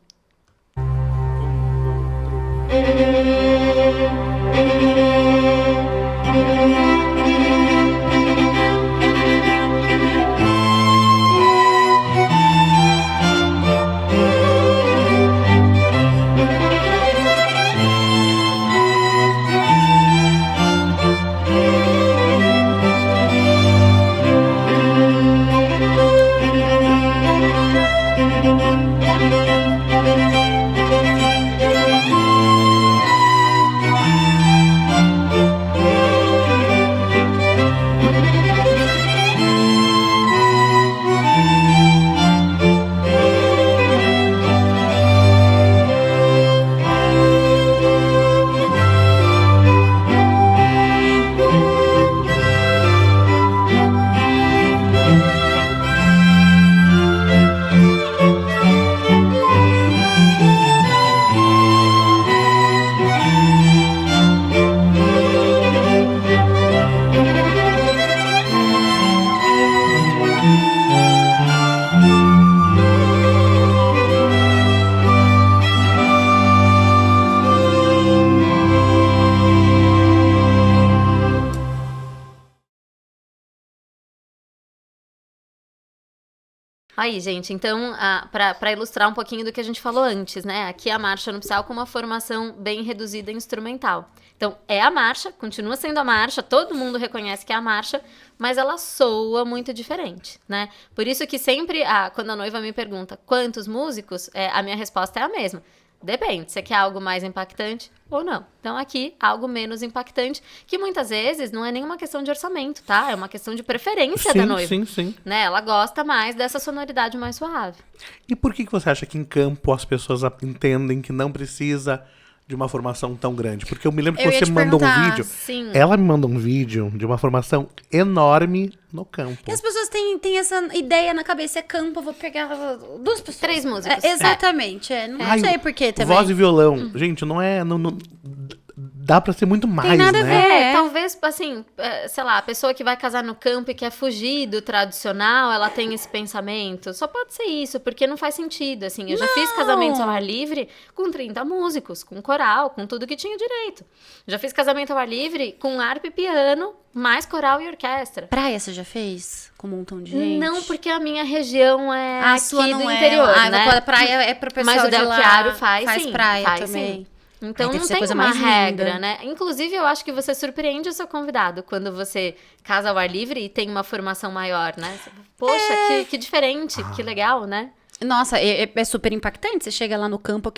Aí, gente, então, para ilustrar um pouquinho do que a gente falou antes, né? Aqui a marcha nupcial com uma formação bem reduzida instrumental. Então, é a marcha, continua sendo a marcha, todo mundo reconhece que é a marcha, mas ela soa muito diferente, né? Por isso que sempre, quando a noiva me pergunta quantos músicos, a minha resposta é a mesma. Depende, você quer algo mais impactante ou não. Então aqui, algo menos impactante, que muitas vezes não é nenhuma questão de orçamento, tá? É uma questão de preferência da noiva. Sim. Né? Ela gosta mais dessa sonoridade mais suave. E por que você acha que em campo as pessoas entendem que não precisa de uma formação tão grande? Porque eu me lembro que Eu ia você te me mandou um perguntar, vídeo. sim. Ela me mandou um vídeo de uma formação enorme no campo. E as pessoas têm essa ideia na cabeça, é campo, eu vou pegar duas pessoas. 3 músicos. Exatamente, não Ai, sei por que também. Voz e violão. Gente, não é... dá pra ser muito mais, nada a né? ver. Talvez, assim, sei lá, a pessoa que vai casar no campo e quer fugir do tradicional, ela tem esse pensamento. Só pode ser isso, porque não faz sentido, assim. Eu já fiz casamentos ao ar livre com 30 músicos, com coral, com tudo que tinha direito. Já fiz casamento ao ar livre com harpa e piano, mais coral e orquestra. Praia você já fez? Com um montão de gente? Não, porque a minha região é A aqui sua não do é. interior, né? A praia é pro pessoal Mas o de Del lá. Chiaro faz sim, praia faz também. sim. Então Ai, deve não ser tem coisa uma mais linda. regra, né? Inclusive, eu acho que você surpreende o seu convidado quando você casa ao ar livre e tem uma formação maior, né? Poxa, que diferente, que legal, né? Nossa, é super impactante. Você chega lá no campo,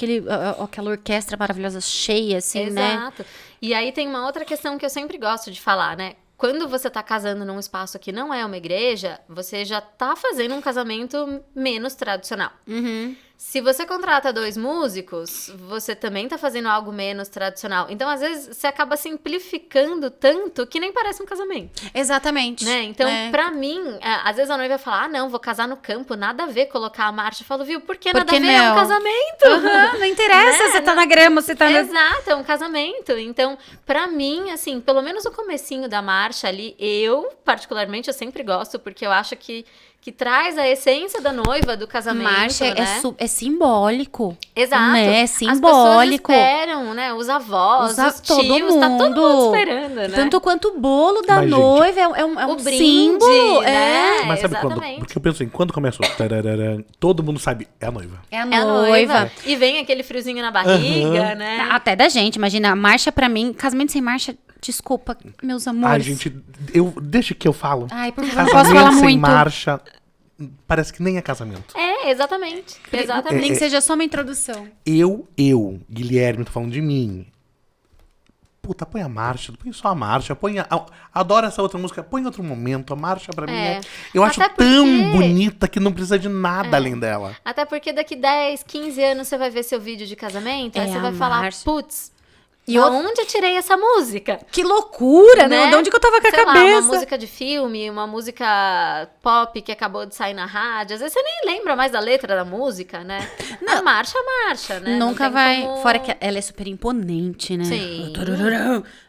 aquela orquestra maravilhosa, cheia, assim, né? Exato. E aí tem uma outra questão que eu sempre gosto de falar, né? Quando você tá casando num espaço que não é uma igreja, você já tá fazendo um casamento menos tradicional. Uhum. Se você contrata 2 músicos, você também tá fazendo algo menos tradicional. Então, às vezes, você acaba simplificando tanto que nem parece um casamento, Exatamente. né? Então, É. pra mim, às vezes a noiva fala, não, vou casar no campo, nada a ver colocar a marcha. Eu falo, viu, por que Por nada que a ver? É um não? casamento. Aham, não interessa, Né? você tá na grama, você tá na... Exato, é um casamento. Então, pra mim, assim, pelo menos o comecinho da marcha ali, eu, particularmente, eu sempre gosto, porque eu acho que traz a essência da noiva, do casamento, Marcha né? é simbólico. Exato. Né? É As simbólico. pessoas esperam, né? Os avós, os todo tios, tá todo mundo. mundo esperando, né? Tanto quanto o bolo da Mas, gente, noiva é um o brinde, símbolo. né? Mas sabe quando? exatamente. Porque eu penso assim, quando começa o tararara, todo mundo sabe, é a noiva. É a É a noiva. noiva. E vem aquele friozinho na barriga, né? Até da gente, imagina, a marcha pra mim, casamento sem marcha, desculpa, meus amores. Ai, gente, deixa que eu falo. Ai, por favor, não posso Casamento falar sem muito. marcha, parece que nem é casamento. É, exatamente. Exatamente. Nem que seja só uma introdução. Guilherme, tô falando de mim. Puta, põe a marcha, põe só a marcha, adoro essa outra música, põe outro momento, a marcha pra mim eu acho Até tão porque- bonita que não precisa de nada além dela. Até porque daqui 10, 15 anos você vai ver seu vídeo de casamento, aí É você a vai falar, marcha. putz, E e onde eu tirei essa música? Que loucura, né? De onde que eu tava com a Sei lá, cabeça? uma música de filme, uma música pop que acabou de sair na rádio. Às vezes você nem lembra mais da letra da música, né? A marcha, né? Não Nunca tem vai. como- Fora que ela é super imponente, né? Sim.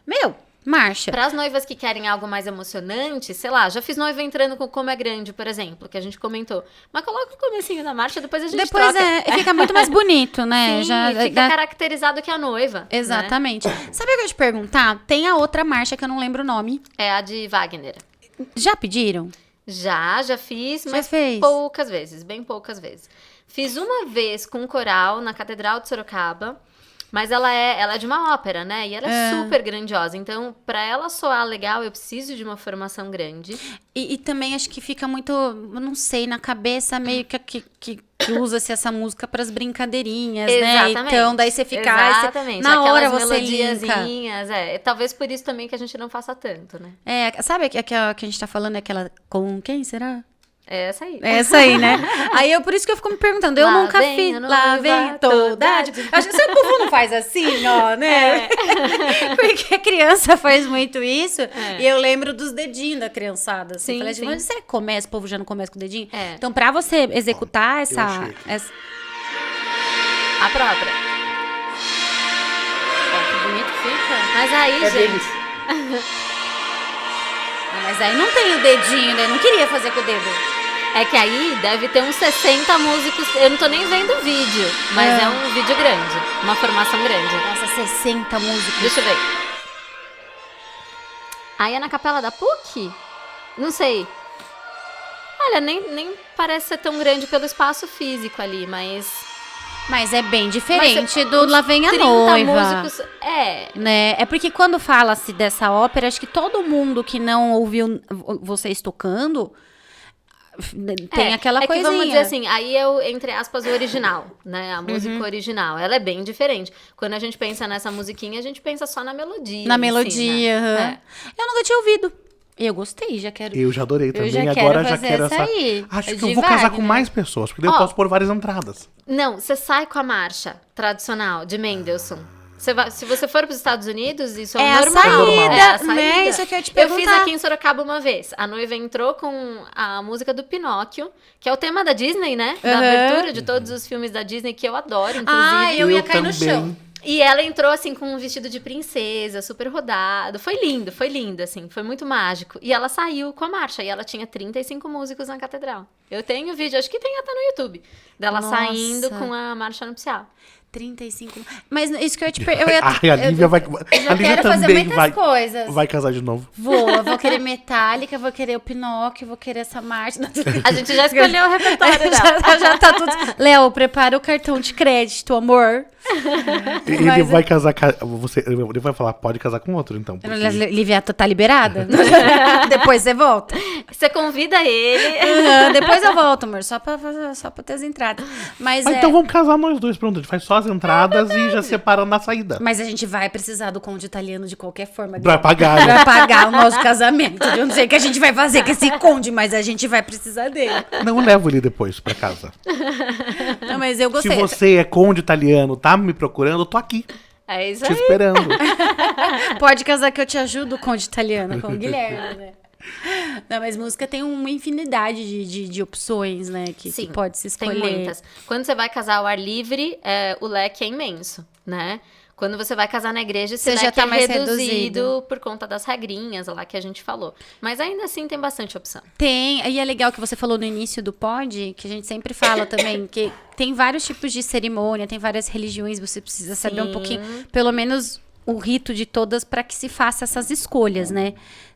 Meu, marcha. Para as noivas que querem algo mais emocionante, sei lá, já fiz noiva entrando com Como é Grande, por exemplo, que a gente comentou. Mas coloca o comecinho da marcha, depois a gente Depois troca. fica muito mais bonito, né? Sim, fica caracterizado que é a noiva. Né? Exatamente. Sabe o que eu ia te perguntar? Tem a outra marcha que eu não lembro o nome. É a de Wagner. Já pediram? Já fiz, Já mas fez? poucas vezes, bem poucas vezes. Fiz uma vez com coral na Catedral de Sorocaba, mas ela é de uma ópera, né? E ela é super grandiosa. Então, pra ela soar legal, eu preciso de uma formação grande. E também acho que fica muito, eu não sei, na cabeça meio que usa-se essa música pras brincadeirinhas, né? Exatamente. Então, daí você fica... aí você- Exatamente. na hora Aquelas você linka. melodiazinhas. Talvez por isso também que a gente não faça tanto, né? Sabe que a gente tá falando, aquela... Com quem será? É essa aí. É essa aí, né? Aí por isso que eu fico me perguntando, eu Lá nunca vem fiz. a Lá noiva vem toda toda. Acho que o povo não faz assim, ó, né? Porque a criança faz muito isso. E eu lembro dos dedinhos da criançada. Assim. Sim, Falei, sim. mas será que começa? O povo já não começa com o dedinho? É. Então, pra você executar achei. A própria. Ó, que bonito fica. Mas aí, gente... deles. Mas aí não tem o dedinho, né? Eu não queria fazer com o dedo. É que aí deve ter uns 60 músicos. Eu não tô nem vendo o vídeo, mas é um vídeo grande. Uma formação grande. Nossa, 60 músicas. Deixa eu ver. Aí é na Capela da PUC? Não sei. Olha, nem parece ser tão grande pelo espaço físico ali, mas Mas é bem diferente Mas do Lá Vem a 30 Noiva. músicos. É. Né? É porque quando fala-se dessa ópera, acho que todo mundo que não ouviu vocês tocando tem aquela que coisinha. vamos dizer assim, aí é o, entre aspas, o original, né? A música original. Ela é bem diferente. Quando a gente pensa nessa musiquinha, a gente pensa só na melodia. Na em si, melodia. né? aham. Eu nunca tinha ouvido. Eu gostei, já quero. Eu já adorei Eu também, já agora quero já fazer quero essa essa. aí, Acho de que eu vou casar com Wagner. mais pessoas, porque daí eu Ó. posso pôr várias entradas. Não, você sai com a marcha tradicional de Mendelssohn. Se você for para os Estados Unidos, isso é, É a normal. saída, É a saída. né? Isso que eu ia te Eu perguntar. fiz aqui em Sorocaba uma vez. A noiva entrou com a música do Pinóquio, que é o tema da Disney, né? Da Aham. abertura de todos os filmes da Disney, que eu adoro, inclusive. Ah, eu ia cair no também. chão. E ela entrou, assim, com um vestido de princesa, super rodado. Foi lindo, assim. Foi muito mágico. E ela saiu com a marcha. E ela tinha 35 músicos na catedral. Eu tenho vídeo, acho que tem até no YouTube. Dela Nossa. saindo com a marcha nupcial. 35. Mas isso que eu ia te Ai, a Lívia vai. eu A Lívia quero fazer também muitas vai, coisas. vai casar de novo. Eu vou querer Metallica, vou querer o Pinóquio, vou querer essa marcha. A gente já escolheu o repertório dela. já tá tudo. Léo, prepara o cartão de crédito, amor. Ele Mas- vai casar. Ele vai falar, pode casar com outro, então. porque- Lívia, tá liberada? Depois você volta. Você convida ele. Depois eu volto, amor, só pra ter as entradas. Mas, Então vamos casar nós dois, pronto. A gente faz só as entradas e já separa na saída. mas a gente vai precisar do conde italiano de qualquer forma. Vai pagar, né? Vai pagar o nosso casamento. Eu não sei o que a gente vai fazer com esse conde, mas a gente vai precisar dele. Não levo ele depois pra casa. Não, mas eu Se gostei. você é conde italiano, tá me procurando, eu tô aqui, É isso te aí. esperando. Pode casar que eu te ajudo, conde italiano, com o Guilherme, né? Não, mas música tem uma infinidade de opções, né? Que Sim, pode se tem escolher. muitas. Quando você vai casar ao ar livre, o leque é imenso, né? Quando você vai casar na igreja, esse Você já leque tá é mais reduzido reduzido. por conta das regrinhas lá que a gente falou. Mas ainda assim tem bastante opção. Tem, e é legal que você falou no início do pod, que a gente sempre fala também, que tem vários tipos de cerimônia, tem várias religiões, você precisa saber um Sim. pouquinho, pelo menos o rito de todas, para que se faça essas escolhas, né?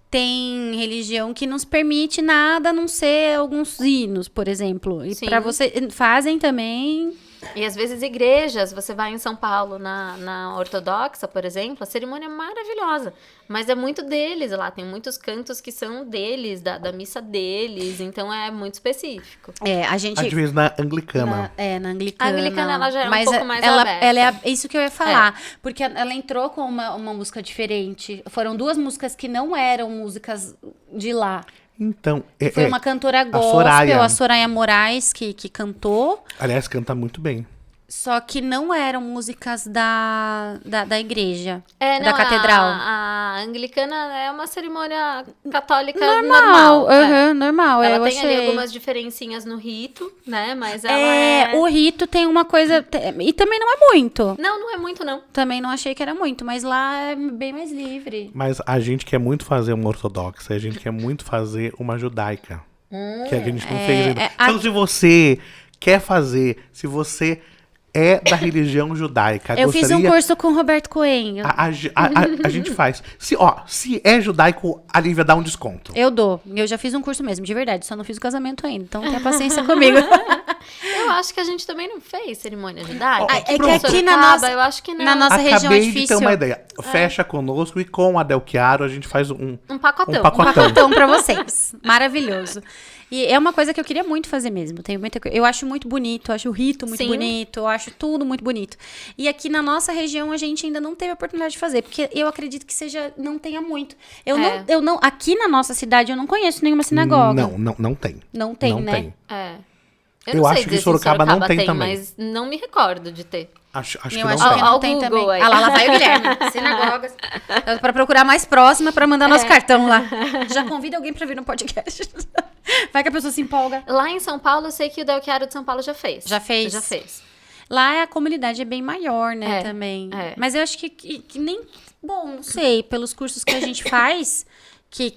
Tem religião que nos permite nada a não ser alguns hinos, por exemplo. E Sim. para você, fazem também. E às vezes igrejas, você vai em São Paulo, na ortodoxa, por exemplo, a cerimônia é maravilhosa. Mas é muito deles lá, tem muitos cantos que são deles, da missa deles, então é muito específico. A gente. Às vezes na anglicana. Na anglicana. A anglicana, ela já é um mas pouco mais ela, aberta. ela é isso que eu ia falar. Porque ela entrou com uma música diferente. Foram duas músicas que não eram músicas de lá. Então, Foi uma cantora gospel, Soraya. a Soraya Moraes, que cantou. aliás, canta muito bem. Só que não eram músicas da igreja, É, da não, catedral. A anglicana é uma cerimônia católica Normal, normal. é. normal. Ela eu tem ali achei. algumas diferencinhas no rito, né? Mas ela O rito tem uma coisa. E também não é muito. Não, não é muito, não. Também não achei que era muito, mas lá é bem mais livre. Mas a gente quer muito fazer uma ortodoxa, a gente quer muito fazer uma judaica. Que a gente não fez ainda. Então, se você quer fazer, se você é da religião judaica, Eu fiz um gostaria- curso com o Roberto Coelho. a gente faz. Se é judaico, a Lívia dá um desconto. Eu dou. Eu já fiz um curso mesmo, de verdade. Só não fiz o casamento ainda. Então tenha paciência comigo. Eu acho que a gente também não fez cerimônia judaica. Ó, É que pronto. aqui na Sorocaba, nossa- eu acho que não. na nossa região é Acabei de ter difícil. uma ideia. Fecha conosco e com a Del Chiaro a gente faz um pacotão. um pacotão. Pacotão pra vocês. Maravilhoso. E é uma coisa que eu queria muito fazer mesmo. Eu acho muito bonito, eu acho o rito muito Sim. bonito, eu acho tudo muito bonito. E aqui na nossa região a gente ainda não teve a oportunidade de fazer, porque eu acredito que não tenha muito. Eu não, aqui na nossa cidade eu não conheço nenhuma sinagoga. Não tem. Não tem, Não né? tem. É. Eu não sei acho que dizer se Sorocaba não tem também. mas não me recordo de ter. Acho que Eu não acho tem. que Ó, não o tem Google também. aí. Ah, lá vai o Guilherme. Sinagogas. Pra procurar mais próxima, pra mandar nosso cartão lá. Já convida alguém pra vir no podcast. Vai que a pessoa se empolga. Lá em São Paulo, eu sei que o Del Chiaro de São Paulo já fez. Já fez? Já fez. Lá a comunidade é bem maior, né, É, também. é. Mas eu acho que nem... Bom, não sei, pelos cursos que a gente faz, que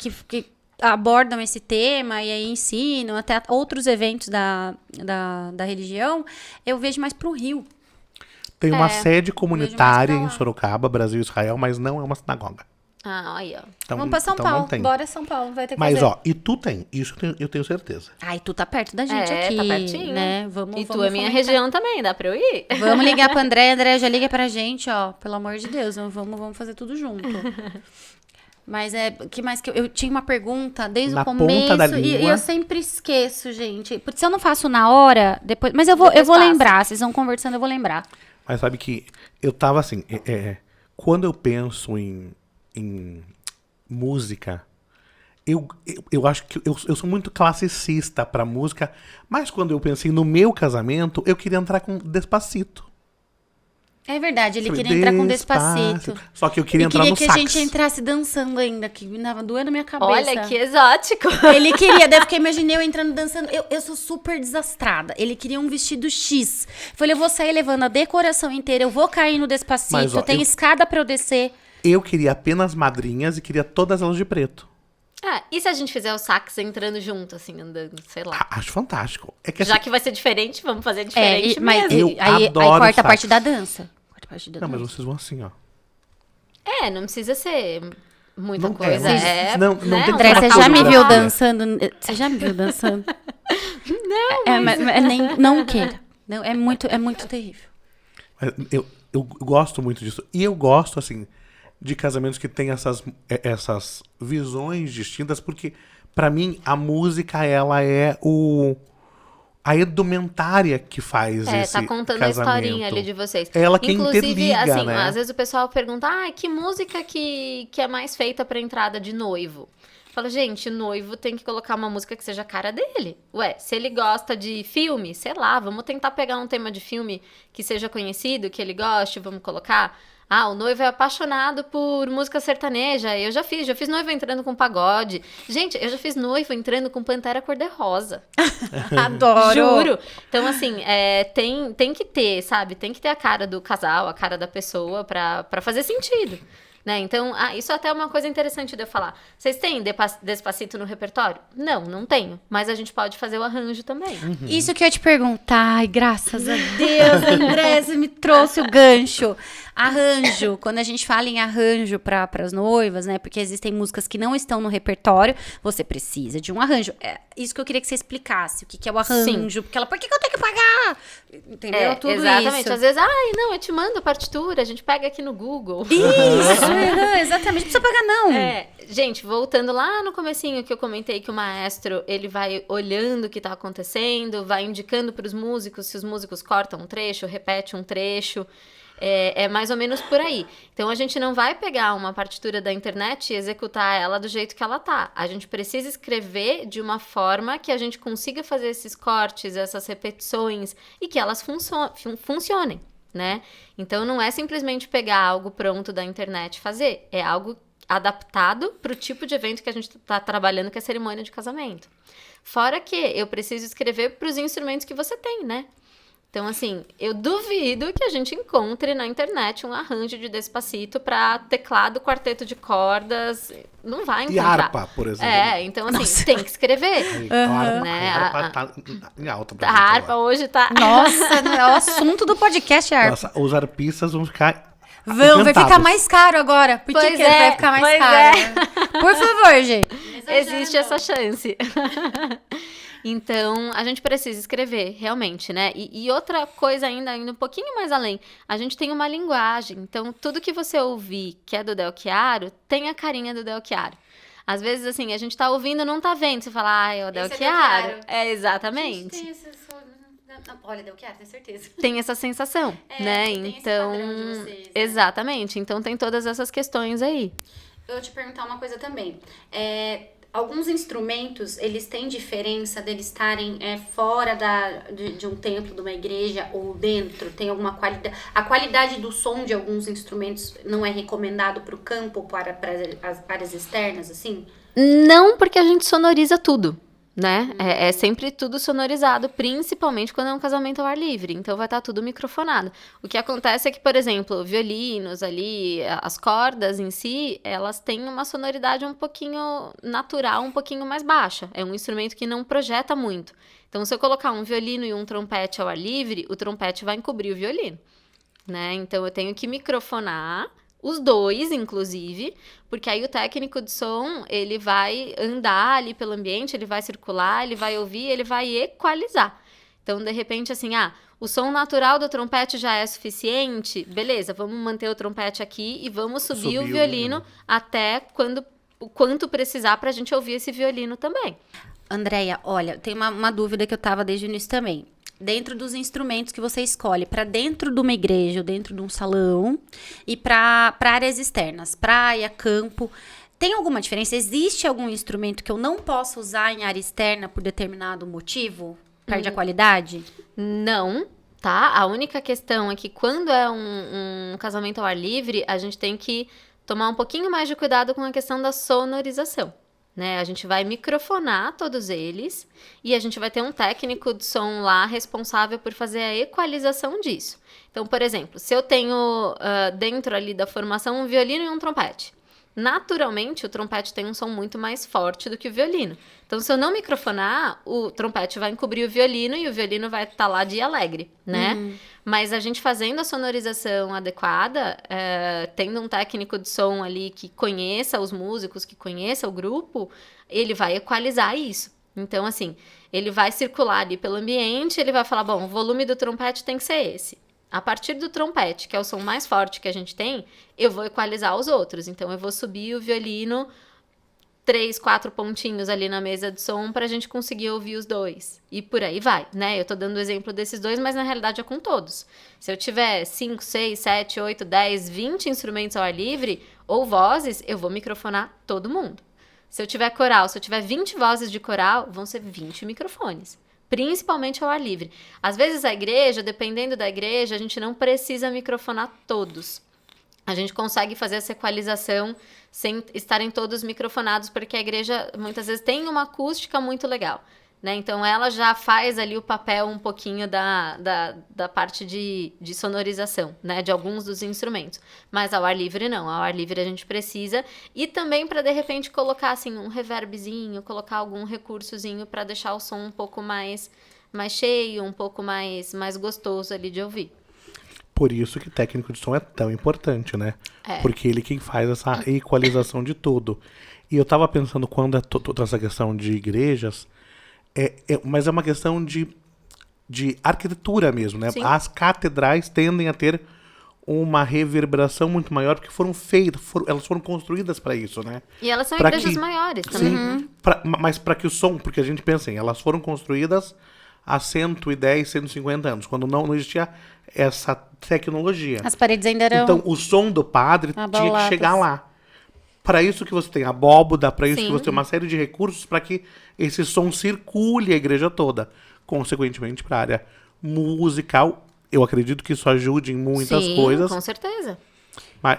abordam esse tema e aí ensinam, até outros eventos da religião, eu vejo mais pro Rio. Tem uma sede comunitária Vejo mais em pra lá. Sorocaba, Brasil e Israel, mas não é uma sinagoga. Ah, aí, ó. Então, Vamos pra São então Paulo. não tem. Bora São Paulo, vai ter que Mas, fazer. ó, e tu tem. Isso eu tenho certeza. Ai, tu tá perto da gente É, aqui, tá pertinho. né? Vamos, E tu vamos é minha fomentar. região também, dá pra eu ir? Vamos ligar pra André já liga pra gente, ó. Pelo amor de Deus, vamos fazer tudo junto. Mas que mais que eu tinha uma pergunta desde Na o começo ponta da e língua. eu sempre esqueço, gente. Porque se eu não faço na hora, depois, mas eu vou Depois passa. lembrar, vocês vão conversando, eu vou lembrar. Mas sabe que eu tava assim, quando eu penso em música, eu acho que eu sou muito classicista pra música, mas quando eu pensei no meu casamento, eu queria entrar com Despacito. É verdade, ele Sabe, queria entrar com Despacito. Só que eu queria Ele entrar queria no que sax. a gente entrasse dançando ainda, que tava doendo minha cabeça. Olha, que exótico. Ele queria, daí eu imaginei eu entrando dançando. Eu sou super desastrada. Ele queria um vestido X. Falei, eu vou sair levando a decoração inteira, eu vou cair no Despacito, Mas, ó, tem escada pra eu descer. Eu queria apenas madrinhas e queria todas elas de preto. E se a gente fizer o sax entrando junto, assim, andando, sei lá. Acho fantástico. É que Já assim, que vai ser diferente, vamos fazer diferente mas mesmo. Eu aí adoro corta a sax. parte da dança. Corta a parte da não, dança. mas vocês vão assim, ó. Não precisa ser muita Não- coisa. não né, tem um André, você fratura já me viu grávida. dançando? Você já me viu dançando? Não, mas nem, não queira. Não, é muito terrível. Mas eu gosto muito disso. E eu gosto, assim, de casamentos que tem essas visões distintas, porque, pra mim, a música, ela é a edumentária que faz esse tá contando casamento. a historinha ali de vocês. É ela que Inclusive, interliga, assim, né? às vezes o pessoal pergunta, que música que é mais feita pra entrada de noivo? Fala, gente, o noivo tem que colocar uma música que seja a cara dele. Ué, se ele gosta de filme, sei lá, vamos tentar pegar um tema de filme que seja conhecido, que ele goste, vamos colocar. O noivo é apaixonado por música sertaneja. Eu já fiz noivo entrando com pagode. Gente, eu já fiz noivo entrando com Pantera Cor-de-Rosa. Adoro. Juro. Então, assim, tem que ter, sabe? Tem que ter a cara do casal, a cara da pessoa pra fazer sentido. Né? Então, isso até é uma coisa interessante de eu falar. Vocês têm Despacito no repertório? Não tenho. Mas a gente pode fazer o arranjo também. Isso que eu ia te perguntar. Ai, graças a Deus, André, você me trouxe o gancho. Arranjo. Quando a gente fala em arranjo para as noivas, né? Porque existem músicas que não estão no repertório, você precisa de um arranjo. É isso que eu queria que você explicasse. O que é o arranjo? Sim. Porque ela, por que eu tenho que pagar? Entendeu? Tudo exatamente. isso. Às vezes, não, eu te mando a partitura, a gente pega aqui no Google. Isso, exatamente. Não precisa pagar, não. Gente, voltando lá no comecinho que eu comentei que o maestro, ele vai olhando o que tá acontecendo, vai indicando pros músicos, se os músicos cortam um trecho, repete um trecho. É mais ou menos por aí. Então, a gente não vai pegar uma partitura da internet e executar ela do jeito que ela tá. A gente precisa escrever de uma forma que a gente consiga fazer esses cortes, essas repetições e que elas funcionem, né? Então, não é simplesmente pegar algo pronto da internet e fazer. É algo adaptado para o tipo de evento que a gente está trabalhando, que é a cerimônia de casamento. Fora que eu preciso escrever para os instrumentos que você tem, né? Então, assim, eu duvido que a gente encontre na internet um arranjo de Despacito para teclado, quarteto de cordas. Não vai E encontrar. harpa, por exemplo. Então, assim, tem que escrever. A harpa tá em alta pra A gente harpa agora. hoje tá... Nossa, é o assunto do podcast, harpa. Nossa, os arpistas vão ficar Vai ficar encantados. mais caro agora. Por que Pois que ele vai ficar mais pois caro? Por favor, gente. Existe essa chance. Então, a gente precisa escrever, realmente, né? E outra coisa ainda um pouquinho mais além, a gente tem uma linguagem. Então, tudo que você ouvir que é do Del Chiaro, tem a carinha do Del Chiaro. Às vezes, assim, a gente tá ouvindo, não tá vendo. Você fala, é o Del Chiaro. Exatamente. Olha, Del Chiaro, tenho certeza. Tem essa sensação, né? tem esse Então, padrão de vocês, né? exatamente. Então, tem todas essas questões aí. Eu vou te perguntar uma coisa também. Alguns instrumentos, eles têm diferença deles estarem fora de um templo, de uma igreja ou dentro? Tem alguma qualidade? A qualidade do som de alguns instrumentos não é recomendado para o campo, para as áreas externas, assim? Não, porque a gente sonoriza tudo, né? É sempre tudo sonorizado, principalmente quando é um casamento ao ar livre. Então, vai estar tudo microfonado. O que acontece é que, por exemplo, violinos ali, as cordas em si, elas têm uma sonoridade um pouquinho natural, um pouquinho mais baixa. É um instrumento que não projeta muito. Então, se eu colocar um violino e um trompete ao ar livre, o trompete vai encobrir o violino, né? Então, eu tenho que microfonar os dois, inclusive, porque aí o técnico de som, ele vai andar ali pelo ambiente, ele vai circular, ele vai ouvir, ele vai equalizar. Então, de repente, assim, o som natural do trompete já é suficiente, beleza, vamos manter o trompete aqui e vamos subir o violino até o quanto precisar pra gente ouvir esse violino também. Andréia, olha, tem uma dúvida que eu tava desde o início também. Dentro dos instrumentos que você escolhe, para dentro de uma igreja, ou dentro de um salão, e para áreas externas, praia, campo, tem alguma diferença? Existe algum instrumento que eu não posso usar em área externa por determinado motivo? Perde a qualidade? Não, tá? A única questão é que quando é um casamento ao ar livre, a gente tem que tomar um pouquinho mais de cuidado com a questão da sonorização, né? A gente vai microfonar todos eles e a gente vai ter um técnico de som lá responsável por fazer a equalização disso. Então, por exemplo, se eu tenho dentro ali da formação um violino e um trompete, naturalmente o trompete tem um som muito mais forte do que o violino. Então, se eu não microfonar, o trompete vai encobrir o violino e o violino vai estar lá de alegre, né? Mas a gente fazendo a sonorização adequada, tendo um técnico de som ali que conheça os músicos, que conheça o grupo, ele vai equalizar isso. Então, assim, ele vai circular ali pelo ambiente, ele vai falar, bom, o volume do trompete tem que ser esse. A partir do trompete, que é o som mais forte que a gente tem, eu vou equalizar os outros. Então, eu vou subir o violino 3, 4 pontinhos ali na mesa de som pra gente conseguir ouvir os dois. E por aí vai, né? Eu tô dando o exemplo desses dois, mas na realidade é com todos. Se eu tiver 5, 6, 7, 8, 10, 20 instrumentos ao ar livre, ou vozes, eu vou microfonar todo mundo. Se eu tiver coral, se eu tiver 20 vozes de coral, vão ser 20 microfones. Principalmente ao ar livre. Às vezes a igreja, dependendo da igreja, a gente não precisa microfonar todos. A gente consegue fazer essa equalização sem estarem todos microfonados, porque a igreja muitas vezes tem uma acústica muito legal, né? Então ela já faz ali o papel um pouquinho da parte de sonorização, né? De alguns dos instrumentos. Mas ao ar livre não, ao ar livre a gente precisa. E também para de repente colocar assim um reverbzinho, colocar algum recursozinho para deixar o som um pouco mais cheio, um pouco mais gostoso ali de ouvir. Por isso que técnico de som é tão importante, né? Porque ele quem faz essa equalização de tudo. E eu tava pensando quando é toda essa questão de igrejas, mas é uma questão de arquitetura mesmo, né? Sim. As catedrais tendem a ter uma reverberação muito maior, porque foram feitas, elas foram construídas para isso, né? E elas são Pra igrejas que- maiores também. Sim, mas para que o som, porque a gente pensa em, elas foram construídas há 110, 150 anos, quando não existia essa tecnologia. As paredes ainda eram... Então, o som do padre tinha que abaladas. chegar lá. Para isso que você tem abóboda, para isso Sim. que você tem uma série de recursos para que esse som circule a igreja toda. Consequentemente, para a área musical, eu acredito que isso ajude em muitas Sim, coisas. com certeza. Mas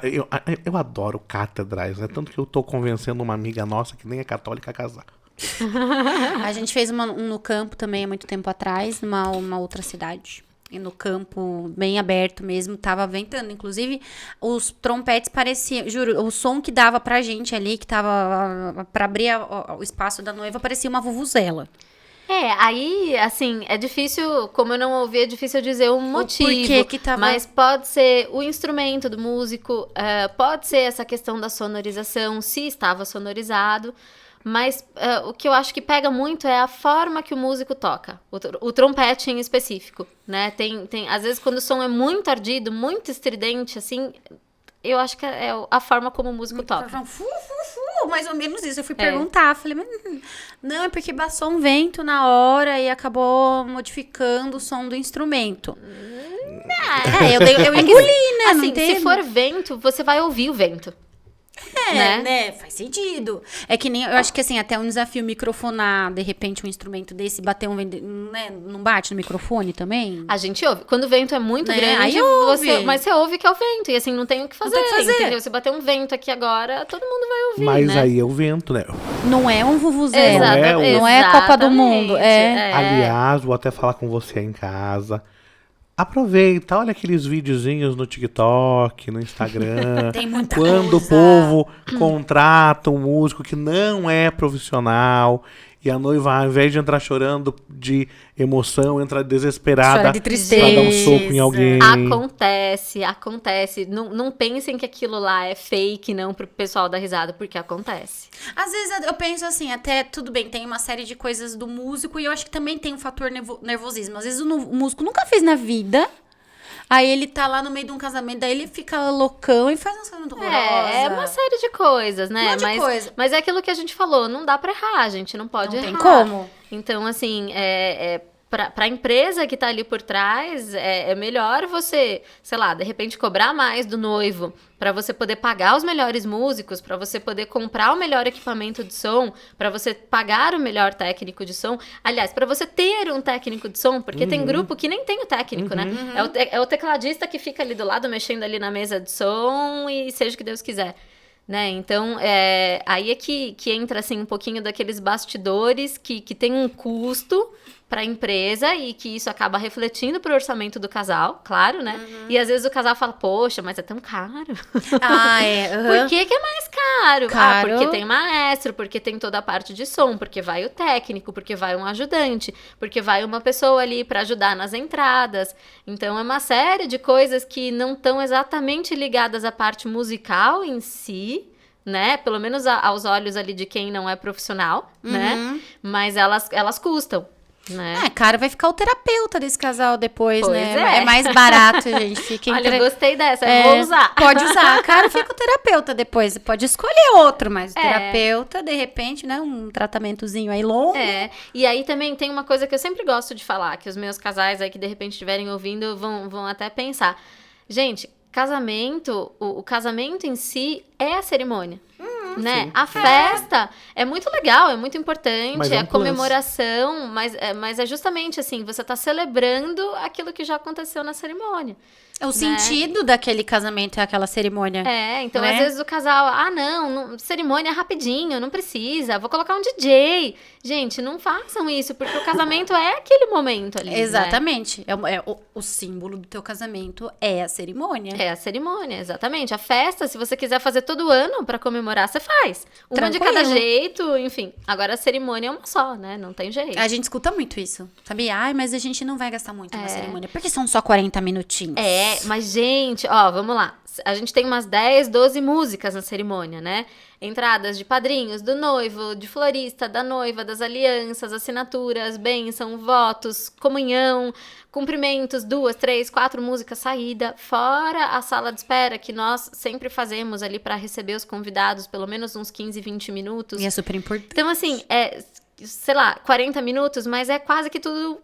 eu adoro catedrais, né? Tanto que eu tô convencendo uma amiga nossa que nem é católica a casar. A gente fez um no campo também há muito tempo atrás, numa outra cidade. E no campo, bem aberto mesmo, tava ventando. Inclusive, os trompetes pareciam... Juro, o som que dava pra gente ali, que tava pra abrir o espaço da noiva, parecia uma vuvuzela. Aí, assim, é difícil, como eu não ouvi, é difícil dizer um motivo. porquê que tava- Mas pode ser o instrumento do músico, pode ser essa questão da sonorização, se estava sonorizado. Mas o que eu acho que pega muito é a forma que o músico toca, o trompete em específico, né? Às vezes, quando o som é muito ardido, muito estridente, assim, eu acho que é a forma como o músico toca. Mais ou menos isso. Eu fui perguntar, falei, mas não, é porque passou um vento na hora e acabou modificando o som do instrumento. Eu engoli, né? Assim, não tem... se for vento, você vai ouvir o vento. né? Faz sentido. É que nem, eu acho que assim, até um desafio microfonar, de repente, um instrumento desse, bater né? Não bate no microfone também? A gente ouve. Quando o vento é muito Né? grande, Aí ouve. mas você ouve que é o vento. E assim, não tem o que fazer, tem o que fazer. entendeu? Se bater um vento aqui agora, todo mundo vai ouvir, Mas né? aí é o vento, né? Não é um vuvuzela. Exatamente. Não é Copa do Mundo. É. Aliás, vou até falar com você em casa. Aproveita, olha aqueles videozinhos no TikTok, no Instagram. Tem muita Quando o coisa. povo contrata um músico que não é profissional e a noiva, ao invés de entrar chorando de emoção, entra desesperada Chora de pra tristeza. dar um soco em alguém. Acontece. Não pensem que aquilo lá é fake, não, pro pessoal dar risada, porque acontece. Às vezes eu penso assim, até tudo bem, tem uma série de coisas do músico e eu acho que também tem um fator nervosismo. Às vezes o músico nunca fez na vida, aí ele tá lá no meio de um casamento, daí ele fica loucão e faz umas coisas muito horrorosas. É uma série de coisas, né? Um monte de coisa. Mas é aquilo que a gente falou, não dá pra errar, a gente não pode Não errar. tem como. Então, assim, Para a empresa que está ali por trás, é melhor você, sei lá, de repente cobrar mais do noivo, para você poder pagar os melhores músicos, para você poder comprar o melhor equipamento de som, para você pagar o melhor técnico de som. Aliás, para você ter um técnico de som, porque tem grupo que nem tem o técnico, né? É o tecladista que fica ali do lado, mexendo ali na mesa de som e seja o que Deus quiser. Né? Então, aí é que entra assim, um pouquinho daqueles bastidores que tem um custo para a empresa e que isso acaba refletindo para o orçamento do casal, claro, né? E às vezes o casal fala, poxa, mas é tão caro. Por que é mais caro? Porque tem maestro, porque tem toda a parte de som, porque vai o técnico, porque vai um ajudante, porque vai uma pessoa ali para ajudar nas entradas. Então, é uma série de coisas que não estão exatamente ligadas à parte musical em si, né? Pelo menos aos olhos ali de quem não é profissional, né? Mas elas custam. Né? Cara, vai ficar o terapeuta desse casal depois, pois né? É mais barato, gente. Fica Olha, eu gostei dessa, eu vou usar. Pode usar. Cara, fica o terapeuta depois. Pode escolher outro, mas o terapeuta, de repente, né? Um tratamentozinho aí longo. E aí também tem uma coisa que eu sempre gosto de falar, que os meus casais aí que de repente estiverem ouvindo vão até pensar. Gente, casamento, o casamento em si é a cerimônia. Né? Sim. A festa é muito legal, é muito importante, Mas é um a comemoração, mas é justamente assim, você tá celebrando aquilo que já aconteceu na cerimônia. O sentido daquele casamento é aquela cerimônia. Então né? às vezes o casal, não, cerimônia rapidinho, não precisa, vou colocar um DJ. Gente, não façam isso, porque o casamento é aquele momento ali. Exatamente. Né? O símbolo do teu casamento é a cerimônia. É a cerimônia, exatamente. A festa, se você quiser fazer todo ano pra comemorar, você faz. Uma de cada jeito, enfim. Agora a cerimônia é uma só, né? Não tem jeito. A gente escuta muito isso, sabia? Mas a gente não vai gastar muito na cerimônia, porque são só 40 minutinhos. Mas gente, vamos lá. A gente tem umas 10, 12 músicas na cerimônia, né? Entradas de padrinhos, do noivo, de florista, da noiva, das alianças, assinaturas, bênção, votos, comunhão, cumprimentos, 2, 3, 4 músicas, saída, fora a sala de espera que nós sempre fazemos ali para receber os convidados, pelo menos uns 15, 20 minutos. E é super importante. Então, assim, sei lá, 40 minutos, mas é quase que tudo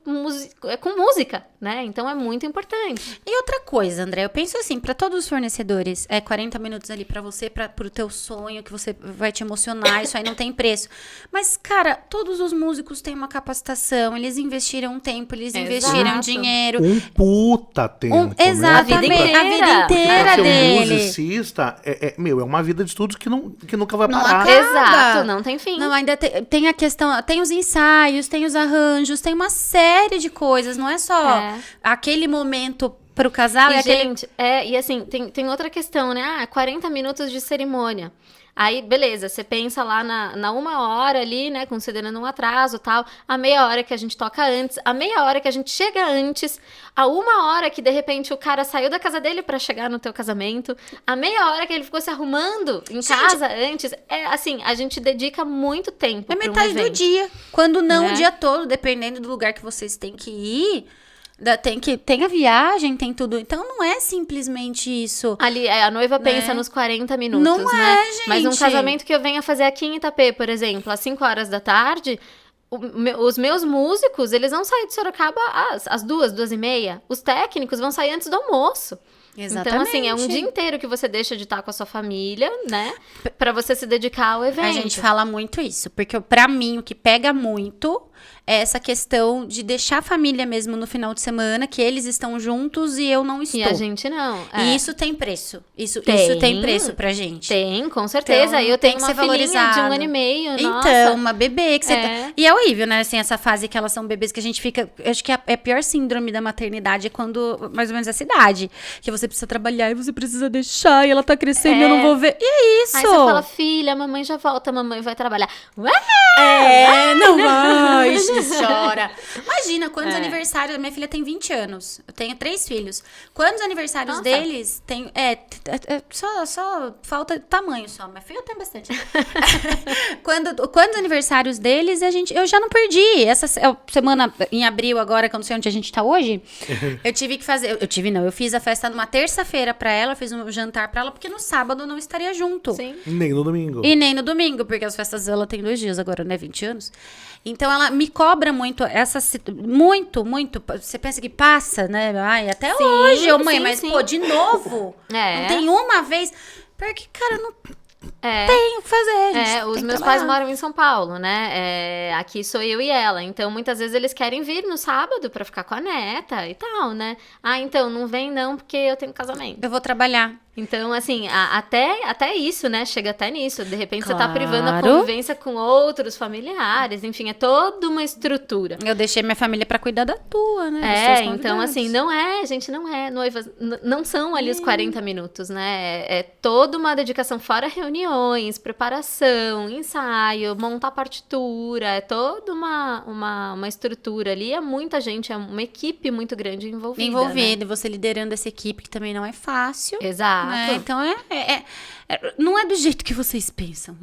com música, né? Então é muito importante. E outra coisa, André, eu penso assim, para todos os fornecedores, 40 minutos ali para você, pro teu sonho, que você vai te emocionar, isso aí não tem preço. Mas, cara, todos os músicos têm uma capacitação, eles investiram tempo, eles investiram dinheiro. Um puta tempo, exatamente, né? a vida inteira ser dele. Um musicista, é uma vida de estudos que nunca vai Não parar. acaba. Exato, não tem fim. Não, ainda tem a questão, tem os ensaios, tem os arranjos, tem uma série de coisas, não é só aquele momento pro casal. Gente, e assim, tem outra questão, né? 40 minutos de cerimônia. Aí, beleza, você pensa lá na 1 hora ali, né, considerando um atraso e tal, a meia hora que a gente toca antes, a meia hora que a gente chega antes, a 1 hora que, de repente, o cara saiu da casa dele pra chegar no teu casamento, a meia hora que ele ficou se arrumando em casa antes, assim, a gente dedica muito tempo pra metade um evento. do dia, quando não o dia todo, dependendo do lugar que vocês têm que ir. Tem a viagem, tem tudo. Então, não é simplesmente isso. Ali, a noiva pensa nos 40 minutos, não né? gente. Mas um casamento que eu venha fazer aqui em Itapê, por exemplo, às 5 horas da tarde, os meus músicos, eles vão sair de Sorocaba às 2, 2:30. Os técnicos vão sair antes do almoço. Exatamente. Então, assim, é um dia inteiro que você deixa de estar com a sua família, né? Pra você se dedicar ao evento. A gente fala muito isso, porque pra mim o que pega muito é essa questão de deixar a família mesmo no final de semana, que eles estão juntos e eu não estou. E a gente não. E isso tem preço. Isso tem preço pra gente. Tem, com certeza. Então, eu tem tenho que uma ser filhinha valorizado. de 1 ano e meio, nossa. Então, uma bebê que você E é horrível, né? Assim, essa fase que elas são bebês que a gente fica... Eu acho que a pior síndrome da maternidade é quando, mais ou menos, essa idade. Que você precisa trabalhar e você precisa deixar e ela tá crescendo e eu não vou ver. E é isso! Aí você fala, filha, a mamãe já volta, a mamãe vai trabalhar. Não vai, chora. Imagina, quantos aniversários... Minha filha tem 20 anos. Eu tenho 3 filhos. Quantos aniversários deles tem... Só falta tamanho só. Minha filha tem bastante. Quantos aniversários deles eu já não perdi. Essa semana, em abril agora, que eu não sei onde a gente tá hoje, eu tive que fazer... Eu fiz a festa numa terça-feira pra ela, fiz um jantar pra ela, porque no sábado eu não estaria junto. Sim. Nem no domingo. E nem no domingo, porque as festas dela tem 2 dias agora, né? 20 anos. Então, ela me cobra cobra muito muito, muito. Você pensa que passa, né? Ai, até Sim, hoje, mãe, sim, mas, sim. pô, de novo? É. Não tem uma vez. Porque, cara, não É. tem o que fazer, gente. Os tem que meus pais trabalhar. moram em São Paulo, né? Aqui sou eu e ela. Então, muitas vezes eles querem vir no sábado pra ficar com a neta e tal, né? Ah, então, não vem não, porque eu tenho casamento. Eu vou trabalhar. Então, assim, até isso, né? Chega até nisso. De repente, você tá Claro. privando a convivência com outros familiares. Enfim, é toda uma estrutura. Eu deixei minha família pra cuidar da tua, né? dos teus Então, convidados. assim, gente, não é noivas, não são ali os 40 minutos, né? É toda uma dedicação, fora reuniões, preparação, ensaio, montar partitura, é toda uma estrutura ali, é muita gente, é uma equipe muito grande envolvida. Envolvido, e você liderando essa equipe, que também não é fácil. Né? Exato. Né? Então, não é do jeito que vocês pensam.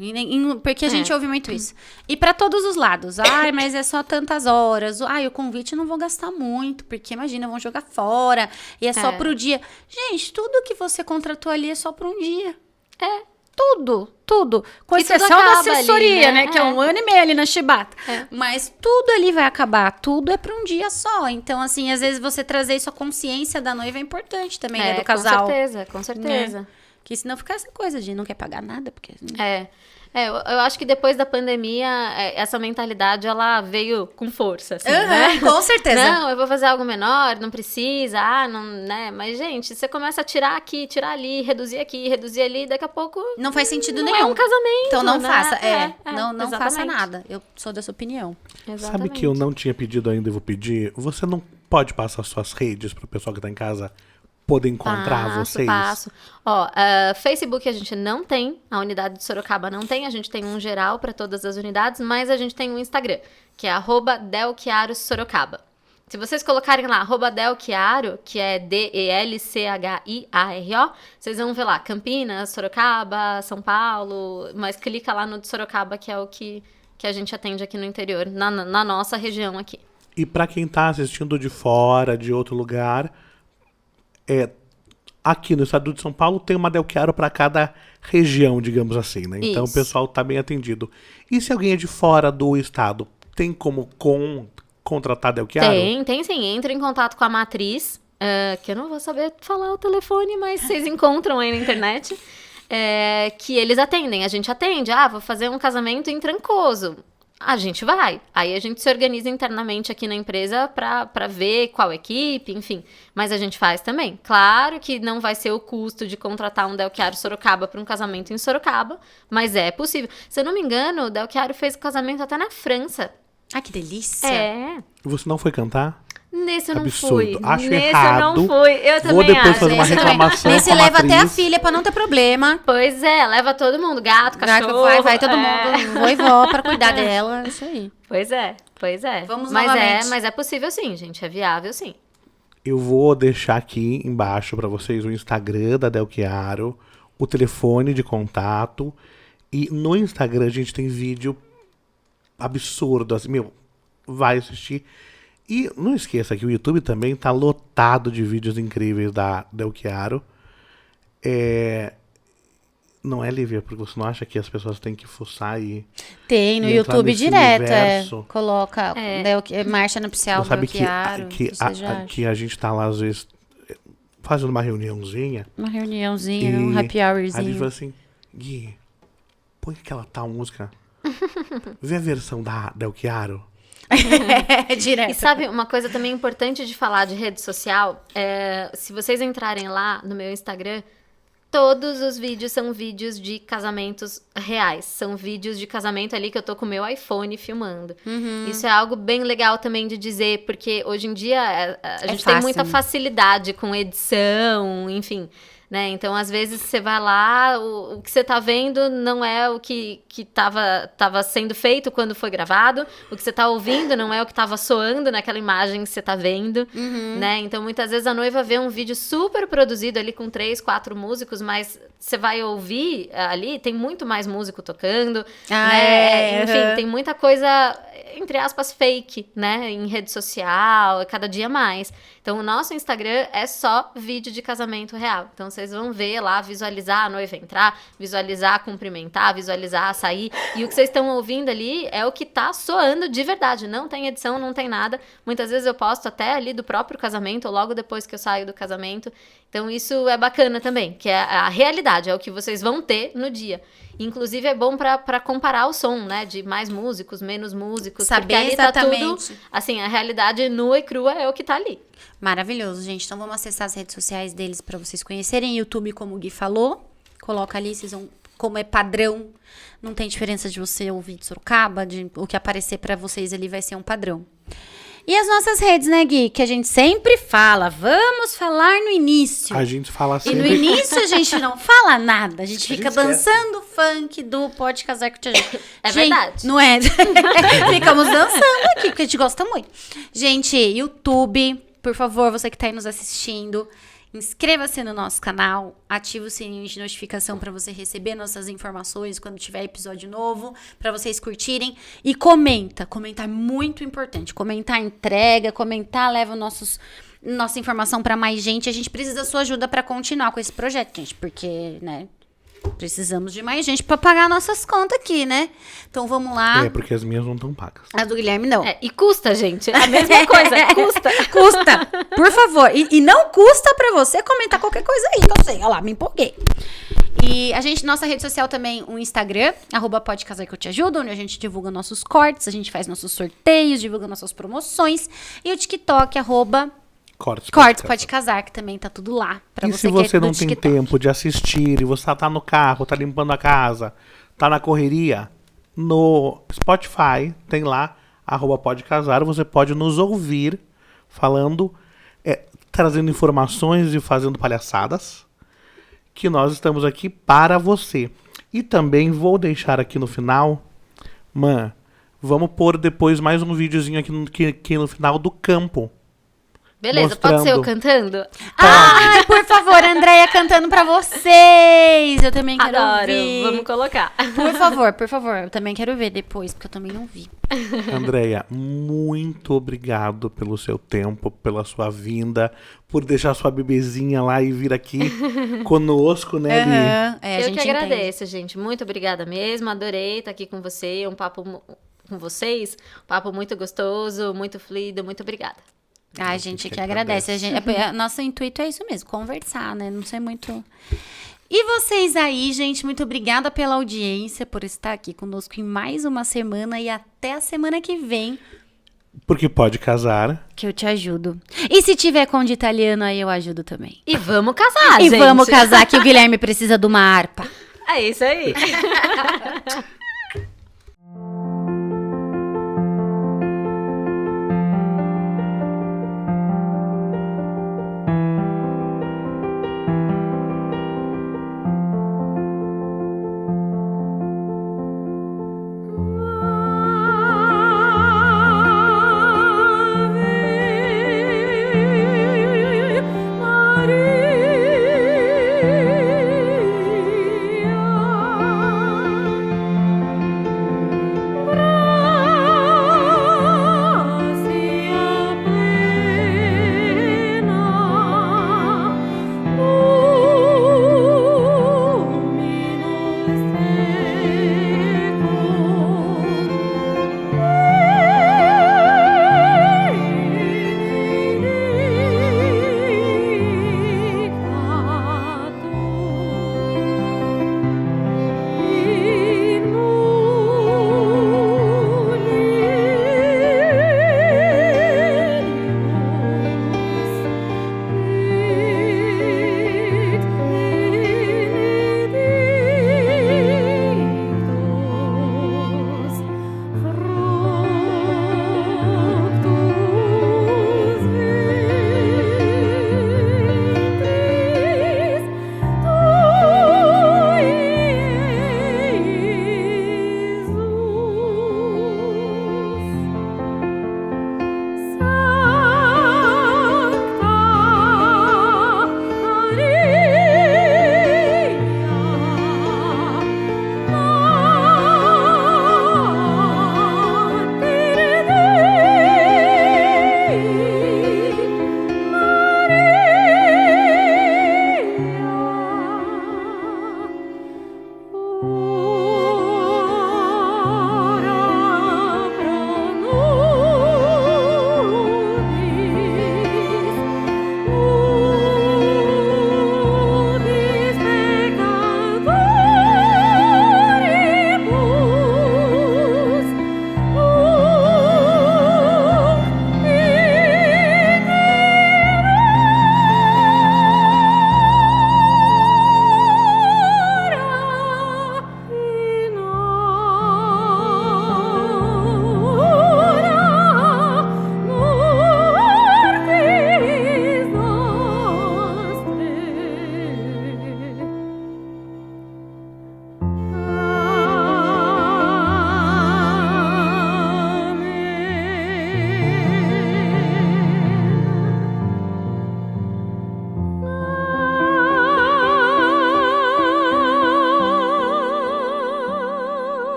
Porque a gente ouve muito isso. E pra todos os lados. Ai, mas é só tantas horas. Ai, o convite eu não vou gastar muito. Porque, imagina, vão jogar fora. E é só pro dia. Gente, tudo que você contratou ali é só por um dia. Tudo. Com E tudo exceção da acaba assessoria, ali, né? né? Que é 1 ano e meio ali na Chibata. É. Mas tudo ali vai acabar. Tudo é pra um dia só. Então, assim, às vezes você trazer isso à consciência da noiva é importante também, né? Do casal. Com certeza. Né? Que senão fica essa coisa de não quer pagar nada, porque... Eu acho que depois da pandemia, essa mentalidade, ela veio com força, assim, né? Com certeza. Não, eu vou fazer algo menor, não precisa, não, né? Mas, gente, você começa a tirar aqui, tirar ali, reduzir ali, daqui a pouco... Não faz sentido não nenhum. é um casamento, Então não né? faça, não faça exatamente. nada. Eu sou dessa opinião. Sabe que eu não tinha pedido ainda e vou pedir? Você não pode passar suas redes para o pessoal que tá em casa poder encontrar vocês? Passo. Ó, Facebook a gente não tem, a unidade de Sorocaba não tem, a gente tem um geral para todas as unidades, mas a gente tem um Instagram, que é @delchiarosorocaba. Se vocês colocarem lá, @delchiaro, que é DELCHIARO, vocês vão ver lá, Campinas, Sorocaba, São Paulo, mas clica lá no de Sorocaba, que é o que a gente atende aqui no interior, na nossa região aqui. E para quem tá assistindo de fora, de outro lugar, aqui no estado de São Paulo tem uma Delchiaro para cada região, digamos assim, né? Então Isso. o pessoal tá bem atendido. E se alguém é de fora do estado, tem como contratar a Delchiaro? Tem sim. Entra em contato com a matriz, que eu não vou saber falar o telefone, mas vocês encontram aí na internet, que eles atendem. A gente atende. Vou fazer um casamento em Trancoso. A gente vai. Aí a gente se organiza internamente aqui na empresa pra ver qual equipe, enfim. Mas a gente faz também. Claro que não vai ser o custo de contratar um Delchiaro Sorocaba para um casamento em Sorocaba, mas é possível. Se eu não me engano, o Delchiaro fez o casamento até na França. Ah, que delícia. Você não foi cantar? Nesse eu não Absurdo. fui. Acho Nesse errado. eu não fui. Eu também Vou depois acho. fazer uma Nesse também. reclamação Nesse com a leva até a matriz. filha pra não ter problema. Pois é, leva todo mundo, gato, Vai todo é. mundo, vô e vó, pra cuidar dela. Isso aí. Pois é. Vamos mas novamente. mas é possível sim, gente, é viável sim. Eu vou deixar aqui embaixo para vocês o Instagram da Delchiaro, o telefone de contato. E no Instagram a gente tem vídeo absurdo, assim, vai assistir. E não esqueça que o YouTube também tá lotado de vídeos incríveis da Delchiaro. Não é, Lívia? Porque você não acha que as pessoas têm que fuçar e... Tem no E entrar YouTube nesse direto, universo. Coloca marcha nupcial Não sabe que, Delchiaro. que a gente tá lá, às vezes, fazendo uma reuniãozinha. Uma reuniãozinha, E um happy Aí ele hourzinho. falou assim, Gui, põe aquela tal música. Vê a versão da Delchiaro. Direto. E sabe, uma coisa também importante de falar de rede social, se vocês entrarem lá no meu Instagram, todos os vídeos são vídeos de casamentos reais. São vídeos de casamento ali que eu tô com o meu iPhone filmando. Isso é algo bem legal também de dizer, porque hoje em dia a gente tem fácil, muita né? facilidade com edição, enfim, né? Então, às vezes, você vai lá, o que você tá vendo não é o que tava sendo feito quando foi gravado, o que você tá ouvindo não é o que tava soando naquela imagem que você tá vendo, né? Então, muitas vezes a noiva vê um vídeo super produzido ali com 3, 4 músicos, mas você vai ouvir ali, tem muito mais músico tocando, né? Enfim, tem muita coisa, entre aspas, fake, né? Em rede social, cada dia mais. Então, o nosso Instagram é só vídeo de casamento real. Então, vocês vão ver lá, visualizar a noiva entrar, visualizar cumprimentar, visualizar sair. E o que vocês estão ouvindo ali é o que tá soando de verdade. Não tem edição, não tem nada. Muitas vezes eu posto até ali do próprio casamento, ou logo depois que eu saio do casamento. Então, isso é bacana também, que é a realidade, é o que vocês vão ter no dia. Inclusive, é bom pra comparar o som, né? De mais músicos, menos músicos. Saber porque ali exatamente. tá tudo, assim, a realidade nua e crua é o que tá ali. Maravilhoso, gente. Então vamos acessar as redes sociais deles para vocês conhecerem. YouTube, como o Gui falou, coloca ali, vocês vão, como é padrão, não tem diferença de você ouvir de Sorocaba, o que aparecer para vocês ali vai ser um padrão. E as nossas redes, né, Gui? Que a gente sempre fala, vamos falar no início. A gente fala E sempre... no início a gente não fala nada, a gente fica esquece. dançando funk do Pode Casar com o Tia Ju. É Gente, verdade. não é? Ficamos dançando aqui, porque a gente gosta muito. Gente, YouTube, por favor, você que tá aí nos assistindo, inscreva-se no nosso canal, ative o sininho de notificação para você receber nossas informações quando tiver episódio novo, para vocês curtirem. E comenta, comentar é muito importante. Comentar entrega, comentar leva nossa informação para mais gente. A gente precisa da sua ajuda para continuar com esse projeto, gente, porque, né, precisamos de mais gente para pagar nossas contas aqui, né? Então vamos lá. É, porque as minhas não estão pagas. A do Guilherme não. É, e custa, gente. É a mesma coisa, custa. Custa, por favor. E não custa pra você comentar qualquer coisa aí, que eu sei. Olha lá, me empolguei. E a gente, nossa rede social também, o Instagram, @Pode Casar que eu te ajudo, onde a gente divulga nossos cortes, a gente faz nossos sorteios, divulga nossas promoções. E o TikTok, Cortes Pode Casar, que também tá tudo lá. Pra E você se que é você do não tem TikTok. tempo de assistir e você tá no carro, tá limpando a casa, tá na correria, no Spotify tem lá, @Pode Casar, você pode nos ouvir falando, trazendo informações e fazendo palhaçadas, que nós estamos aqui para você. E também vou deixar aqui no final, vamos pôr depois mais um videozinho aqui no final do campo. Beleza, pode ser eu Mostrando. cantando? Ai, por favor, Andréia cantando pra vocês. Eu também quero Adoro, ouvir. vamos colocar. Por favor. Eu também quero ver depois, porque eu também não vi. Andréia, muito obrigado pelo seu tempo, pela sua vinda, por deixar sua bebezinha lá e vir aqui conosco, né, Li? Aham, a Eu gente que entende. agradeço, gente. Muito obrigada mesmo. Adorei estar aqui com você. Um papo com vocês. Um papo muito gostoso, muito fluido. Muito obrigada. Ai, gente, que agradece. Nosso intuito é isso mesmo, conversar, né? Não sei muito. E vocês aí, gente, muito obrigada pela audiência, por estar aqui conosco em mais uma semana e até a semana que vem, Porque pode casar. que eu te ajudo. E se tiver com de italiano, aí eu ajudo também. E vamos casar, E gente. vamos casar, que o Guilherme precisa de uma harpa. É isso aí.